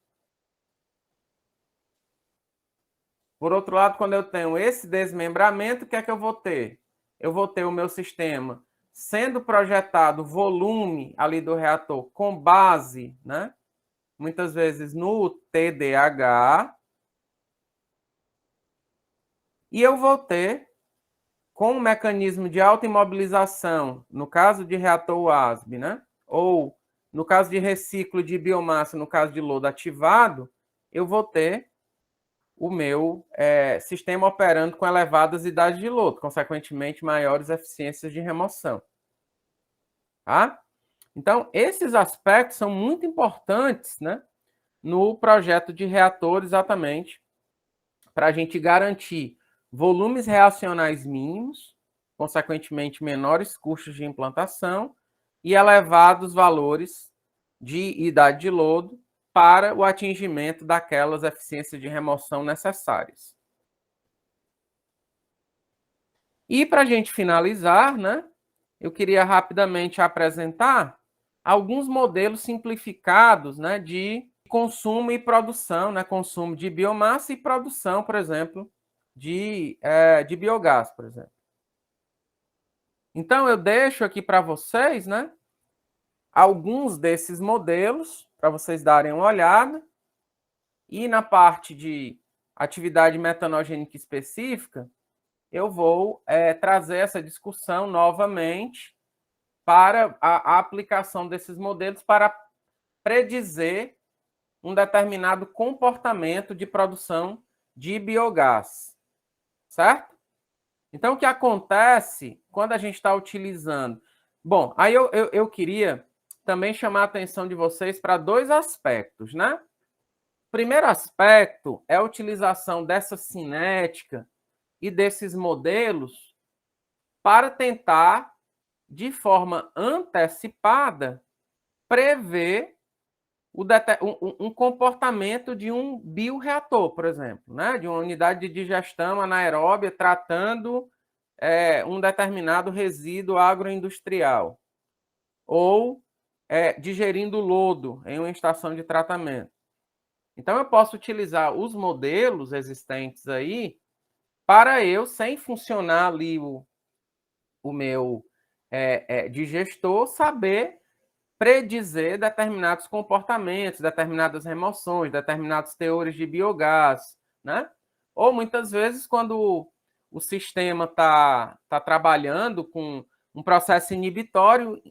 Por outro lado, quando eu tenho esse desmembramento, o que é que eu vou ter? Eu vou ter o meu sistema sendo projetado o volume ali do reator com base, né, muitas vezes no TDAH, e eu vou ter, com o mecanismo de autoimobilização, no caso de reator WASB, né, ou no caso de reciclo de biomassa, no caso de lodo ativado, eu vou ter o meu sistema operando com elevadas idades de lodo, consequentemente maiores eficiências de remoção. Tá? Então, esses aspectos são muito importantes, né, no projeto de reator, exatamente, para a gente garantir volumes reacionais mínimos, consequentemente menores custos de implantação e elevados valores de idade de lodo para o atingimento daquelas eficiências de remoção necessárias. E para a gente finalizar, né, eu queria rapidamente apresentar alguns modelos simplificados, né, de consumo e produção, né, consumo de biomassa e produção, por exemplo, de biogás, por exemplo. Então, eu deixo aqui para vocês, né, alguns desses modelos, para vocês darem uma olhada. E na parte de atividade metanogênica específica, eu vou trazer essa discussão novamente para a aplicação desses modelos para predizer um determinado comportamento de produção de biogás, certo? Então, o que acontece quando a gente está utilizando? Bom, aí eu queria também chamar a atenção de vocês para dois aspectos, né? O primeiro aspecto é a utilização dessa cinética e desses modelos para tentar, de forma antecipada, prever um comportamento de um bioreator, por exemplo, né? De uma unidade de digestão anaeróbia tratando um determinado resíduo agroindustrial, ou digerindo lodo em uma estação de tratamento. Então, eu posso utilizar os modelos existentes aí para eu, sem funcionar ali o meu digestor, saber predizer determinados comportamentos, determinadas remoções, determinados teores de biogás, né? Ou muitas vezes, quando o sistema está trabalhando com um processo inibitório,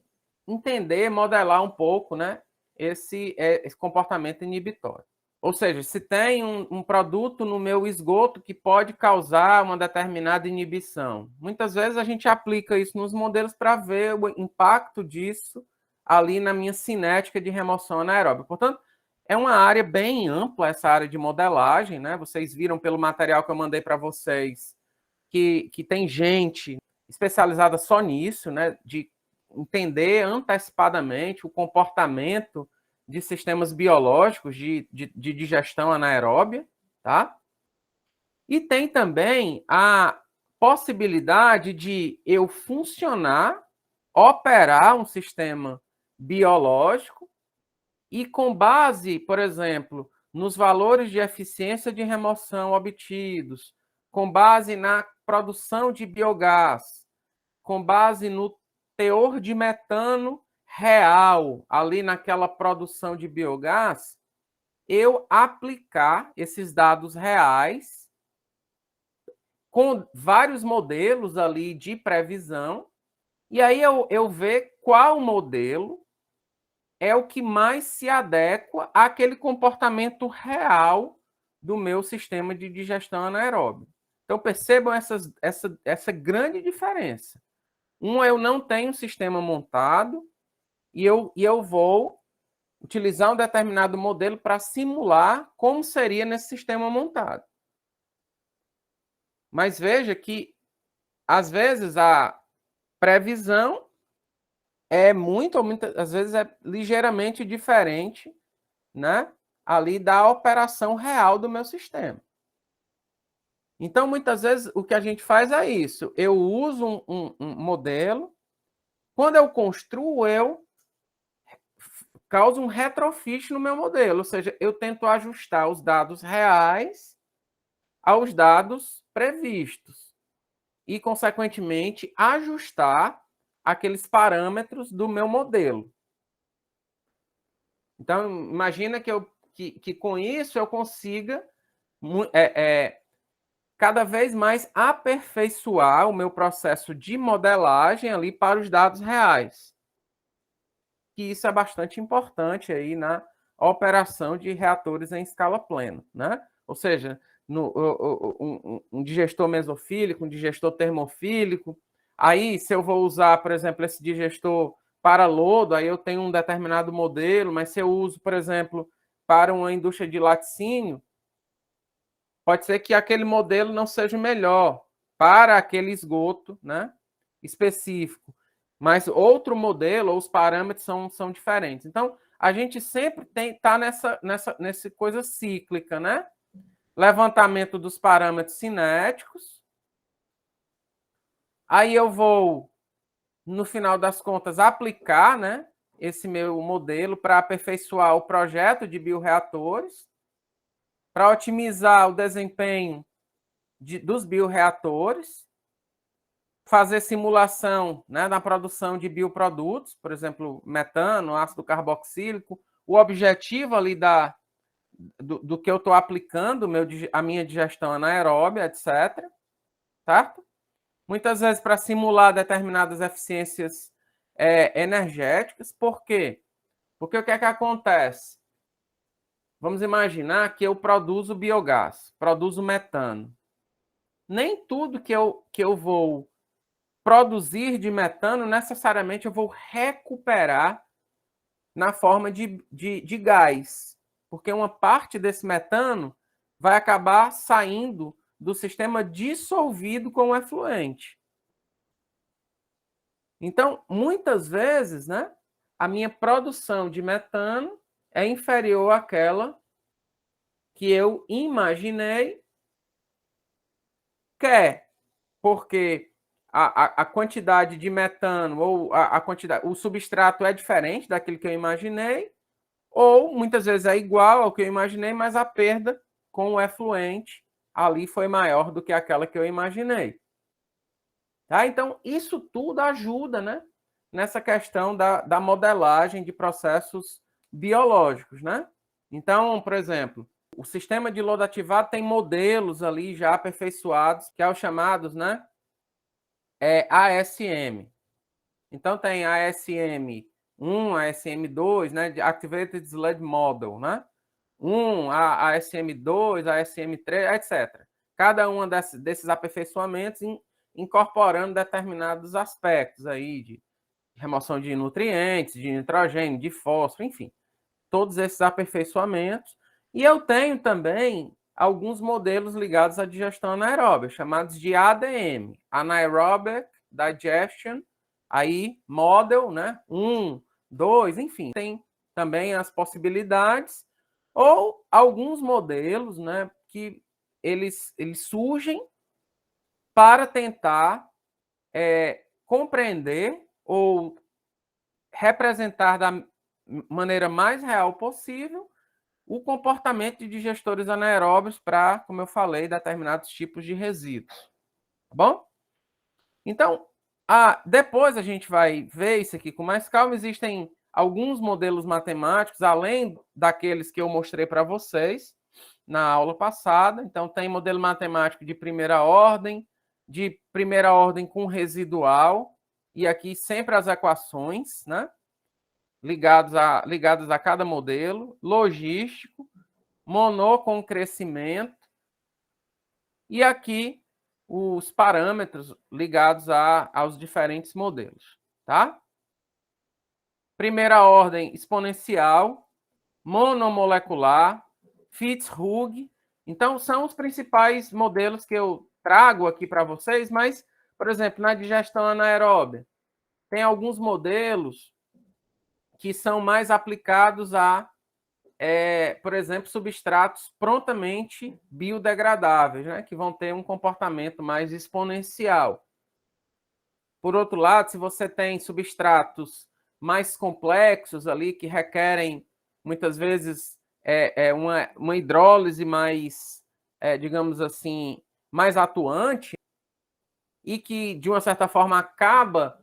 entender, modelar um pouco, né, esse comportamento inibitório. Ou seja, se tem um produto no meu esgoto que pode causar uma determinada inibição. Muitas vezes a gente aplica isso nos modelos para ver o impacto disso ali na minha cinética de remoção anaeróbica. Portanto, é uma área bem ampla essa área de modelagem, né? Vocês viram pelo material que eu mandei para vocês que tem gente especializada só nisso, né? De entender antecipadamente o comportamento de sistemas biológicos de digestão anaeróbia, tá? E tem também a possibilidade de eu funcionar, operar um sistema biológico e com base, por exemplo, nos valores de eficiência de remoção obtidos, com base na produção de biogás, com base no teor de metano real ali naquela produção de biogás, eu aplicar esses dados reais com vários modelos ali de previsão, e aí eu ver qual modelo é o que mais se adequa àquele comportamento real do meu sistema de digestão anaeróbio. Então, percebam essa grande diferença. Eu não tenho um sistema montado e eu vou utilizar um determinado modelo para simular como seria nesse sistema montado. Mas veja que, às vezes, a previsão é às vezes é ligeiramente diferente, né, ali da operação real do meu sistema. Então, muitas vezes, o que a gente faz é isso. Eu uso um modelo, quando eu construo, eu causo um retrofit no meu modelo, ou seja, eu tento ajustar os dados reais aos dados previstos e, consequentemente, ajustar aqueles parâmetros do meu modelo. Então, imagina que com isso eu consiga cada vez mais aperfeiçoar o meu processo de modelagem ali para os dados reais. Que isso é bastante importante aí na operação de reatores em escala plena, né? Ou seja, um digestor mesofílico, um digestor termofílico. Aí, se eu vou usar, por exemplo, esse digestor para lodo, aí eu tenho um determinado modelo, mas se eu uso, por exemplo, para uma indústria de laticínio, pode ser que aquele modelo não seja o melhor para aquele esgoto, né, específico. Mas outro modelo, ou os parâmetros são diferentes. Então, a gente sempre está nessa coisa cíclica, né? Levantamento dos parâmetros cinéticos. Aí eu vou, no final das contas, aplicar, né, esse meu modelo para aperfeiçoar o projeto de bioreatores, para otimizar o desempenho dos bioreatores, fazer simulação, né, na produção de bioprodutos, por exemplo, metano, ácido carboxílico. O objetivo ali do que eu estou aplicando, a minha digestão anaeróbia, etc. Certo? Muitas vezes para simular determinadas eficiências energéticas. Por quê? Porque o que é que acontece? Vamos imaginar que eu produzo biogás, produzo metano. Nem tudo que eu vou produzir de metano, necessariamente eu vou recuperar na forma de gás, porque uma parte desse metano vai acabar saindo do sistema dissolvido com o efluente. Então, muitas vezes, né, a minha produção de metano é inferior àquela que eu imaginei, porque a quantidade de metano ou a quantidade, o substrato é diferente daquilo que eu imaginei, ou muitas vezes é igual ao que eu imaginei, mas a perda com o efluente ali foi maior do que aquela que eu imaginei. Tá? Então, isso tudo ajuda, né, nessa questão da modelagem de processos biológicos. Né? Então, por exemplo, o sistema de lodo ativado tem modelos ali já aperfeiçoados, que é os chamados, né, ASM. Então, tem ASM1, ASM2, né, de Activated Sludge Model, né? A ASM2, a ASM3, etc. Cada um desses aperfeiçoamentos incorporando determinados aspectos aí de remoção de nutrientes, de nitrogênio, de fósforo, enfim, todos esses aperfeiçoamentos. E eu tenho também alguns modelos ligados à digestão anaeróbica, chamados de ADM, Anaerobic Digestion, aí model, né? 1, 2, enfim, tem também as possibilidades, ou alguns modelos, né, que eles surgem para tentar compreender ou representar da maneira mais real possível o comportamento de digestores anaeróbios para, como eu falei, determinados tipos de resíduos. Tá bom? Então, depois a gente vai ver isso aqui com mais calma. Existem alguns modelos matemáticos, além daqueles que eu mostrei para vocês na aula passada. Então, tem modelo matemático de primeira ordem com residual, e aqui sempre as equações, né? Ligadas a cada modelo, logístico, Monod com crescimento, e aqui os parâmetros ligados aos diferentes modelos. Tá? Primeira ordem exponencial, monomolecular, Fitzhugh. Então, são os principais modelos que eu trago aqui para vocês, mas, por exemplo, na digestão anaeróbia, tem alguns modelos que são mais aplicados por exemplo, substratos prontamente biodegradáveis, né, que vão ter um comportamento mais exponencial. Por outro lado, se você tem substratos mais complexos ali, que requerem, muitas vezes, uma hidrólise mais, digamos assim, mais atuante, e que, de uma certa forma, acaba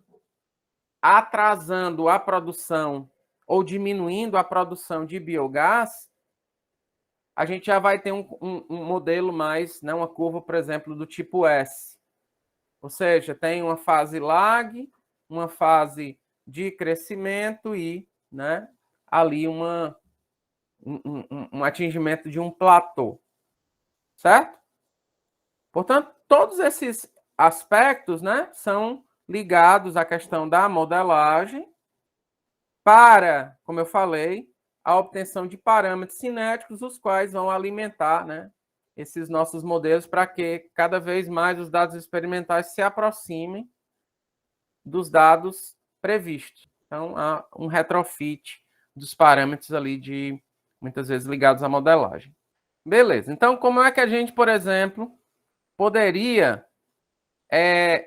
atrasando a produção ou diminuindo a produção de biogás, a gente já vai ter um modelo mais, né, uma curva, por exemplo, do tipo S. Ou seja, tem uma fase lag, uma fase de crescimento e, né, ali um atingimento de um platô. Certo? Portanto, todos esses aspectos, né, são ligados à questão da modelagem para, como eu falei, a obtenção de parâmetros cinéticos, os quais vão alimentar, né, esses nossos modelos para que cada vez mais os dados experimentais se aproximem dos dados previstos. Então, há um retrofit dos parâmetros ali de, muitas vezes, ligados à modelagem. Beleza. Então, como é que a gente, por exemplo, poderia,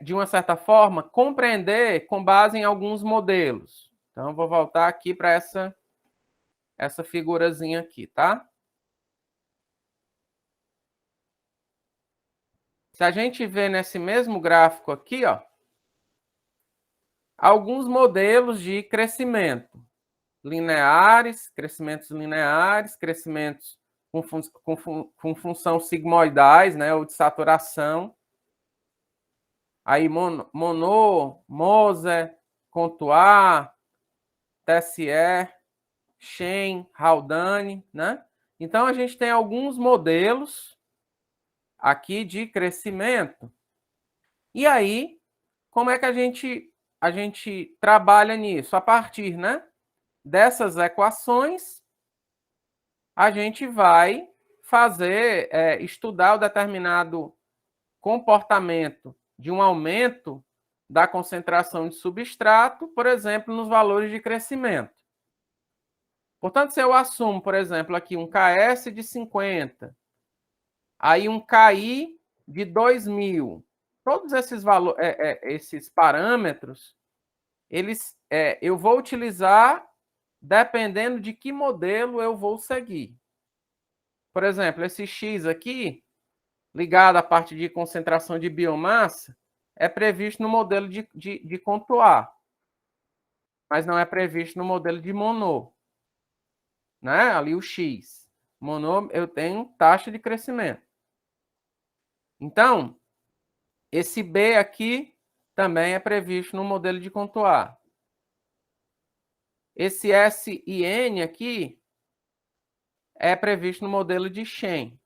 de uma certa forma, compreender com base em alguns modelos? Então, vou voltar aqui para essa figurazinha aqui, tá? Se a gente vê nesse mesmo gráfico aqui, ó, alguns modelos de crescimento lineares, crescimentos com função sigmoidais, né, ou de saturação. Aí Monod, Moser, Contois, Tessier, Shen, Haldane, né? Então a gente tem alguns modelos aqui de crescimento. E aí, como é que a gente trabalha nisso? A partir, né, dessas equações, a gente vai estudar o determinado comportamento de um aumento da concentração de substrato, por exemplo, nos valores de crescimento. Portanto, se eu assumo, por exemplo, aqui um KS de 50, aí um KI de 2000, todos esses esses parâmetros, eu vou utilizar dependendo de que modelo eu vou seguir. Por exemplo, esse X aqui, ligado à parte de concentração de biomassa, é previsto no modelo de Contois, mas não é previsto no modelo de Monod, né? Ali o X. Monod, eu tenho taxa de crescimento. Então, esse B aqui também é previsto no modelo de Contois. Esse S e N aqui é previsto no modelo de Shen.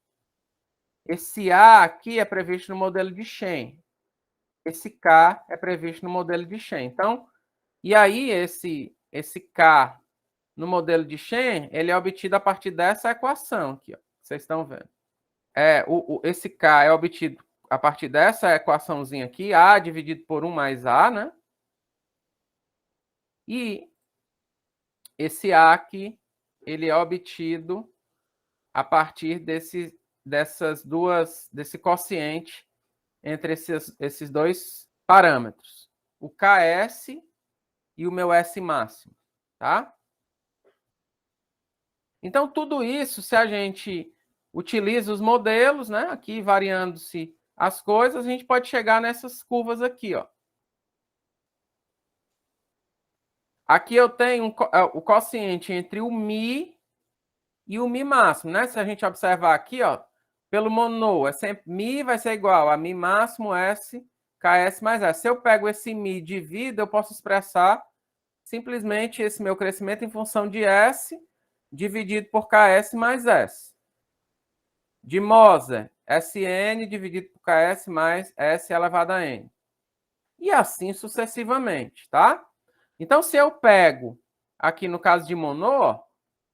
Esse A aqui é previsto no modelo de Shen. Esse K é previsto no modelo de Shen. Então, e aí esse K no modelo de Shen, ele é obtido a partir dessa equação aqui, ó, vocês estão vendo. Esse K é obtido a partir dessa equaçãozinha aqui, A dividido por 1 mais A, né? E esse A aqui, ele é obtido a partir desse quociente entre esses dois parâmetros, o KS e o meu S máximo, tá? Então, tudo isso, se a gente utiliza os modelos, né, aqui variando-se as coisas, a gente pode chegar nessas curvas aqui, ó. Aqui eu tenho o quociente entre o Mi e o Mi máximo, né? Se a gente observar aqui, ó, pelo Monod, Mi vai ser igual a Mi máximo S, KS mais S. Se eu pego esse Mi e divido, eu posso expressar simplesmente esse meu crescimento em função de S dividido por KS mais S. De Moser, Sn dividido por Ks mais S elevado a N. E assim sucessivamente, tá? Então, se eu pego, aqui no caso de Monod,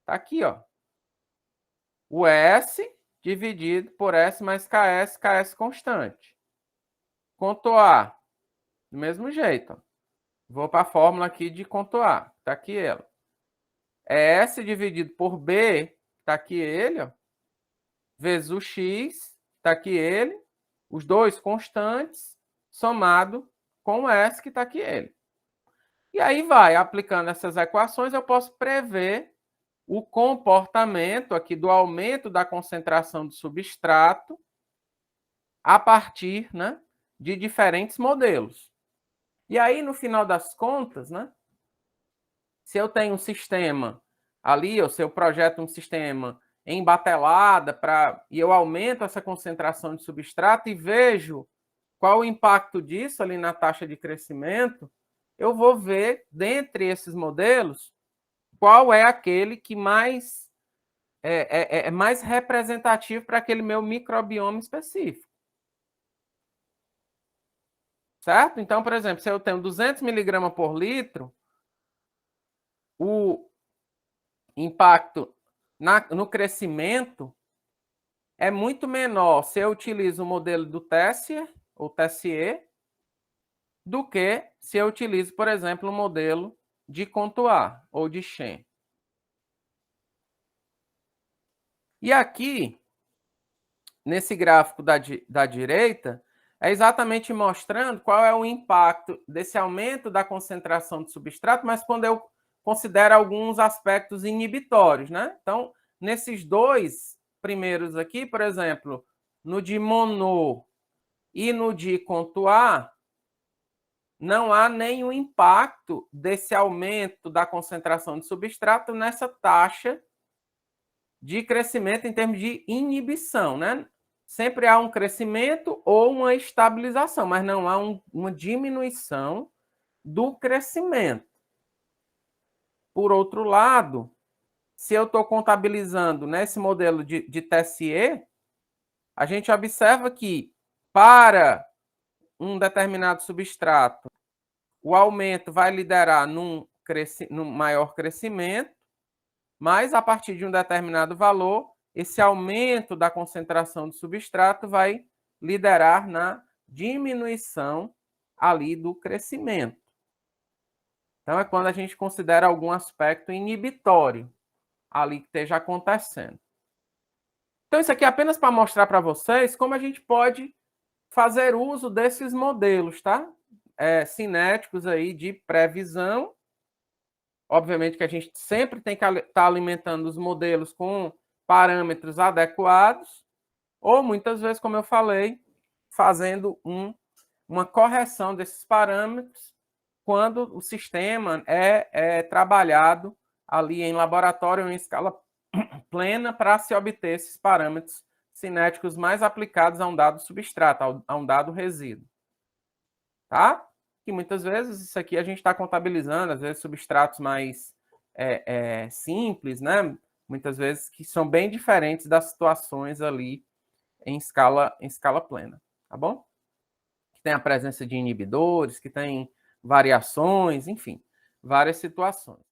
tá aqui, ó. O S dividido por S mais KS, KS constante. Contois, do mesmo jeito, ó. Vou para a fórmula aqui de Contois, tá aqui ela. É S dividido por B, tá aqui ele, ó. Vezes o X, tá aqui ele, os dois constantes, somado com o S, que está aqui ele. E aí vai, aplicando essas equações, eu posso prever o comportamento aqui do aumento da concentração de substrato a partir, né, de diferentes modelos. E aí, no final das contas, né, se eu tenho um sistema ali, ou se eu projeto um sistema em batelada e eu aumento essa concentração de substrato e vejo qual o impacto disso ali na taxa de crescimento, eu vou ver, dentre esses modelos, qual é aquele que é mais representativo para aquele meu microbioma específico. Certo? Então, por exemplo, se eu tenho 200 miligramas por litro, o impacto no crescimento é muito menor se eu utilizo o modelo do Tessier, ou Tessier, do que se eu utilizo, por exemplo, o modelo de Contois, ou de Shen. E aqui, nesse gráfico da direita, é exatamente mostrando qual é o impacto desse aumento da concentração de substrato, mas quando eu considero alguns aspectos inibitórios, né? Então, nesses dois primeiros aqui, por exemplo, no de Monod e no de Contois, não há nenhum impacto desse aumento da concentração de substrato nessa taxa de crescimento em termos de inibição, né? Sempre há um crescimento ou uma estabilização, mas não há uma diminuição do crescimento. Por outro lado, se eu estou contabilizando nesse modelo de Tessier, a gente observa que para um determinado substrato, o aumento vai liderar num maior crescimento, mas a partir de um determinado valor, esse aumento da concentração do substrato vai liderar na diminuição ali do crescimento. Então, é quando a gente considera algum aspecto inibitório ali que esteja acontecendo. Então, isso aqui é apenas para mostrar para vocês como a gente pode fazer uso desses modelos, tá? Cinéticos aí de previsão. Obviamente que a gente sempre tem que estar alimentando os modelos com parâmetros adequados, ou muitas vezes, como eu falei, fazendo uma correção desses parâmetros quando o sistema é trabalhado ali em laboratório em escala plena para se obter esses parâmetros cinéticos mais aplicados a um dado substrato, a um dado resíduo. Tá? Que muitas vezes isso aqui a gente está contabilizando, às vezes substratos mais simples, né? Muitas vezes que são bem diferentes das situações ali em escala plena, tá bom? Que tem a presença de inibidores, que tem variações, enfim, várias situações.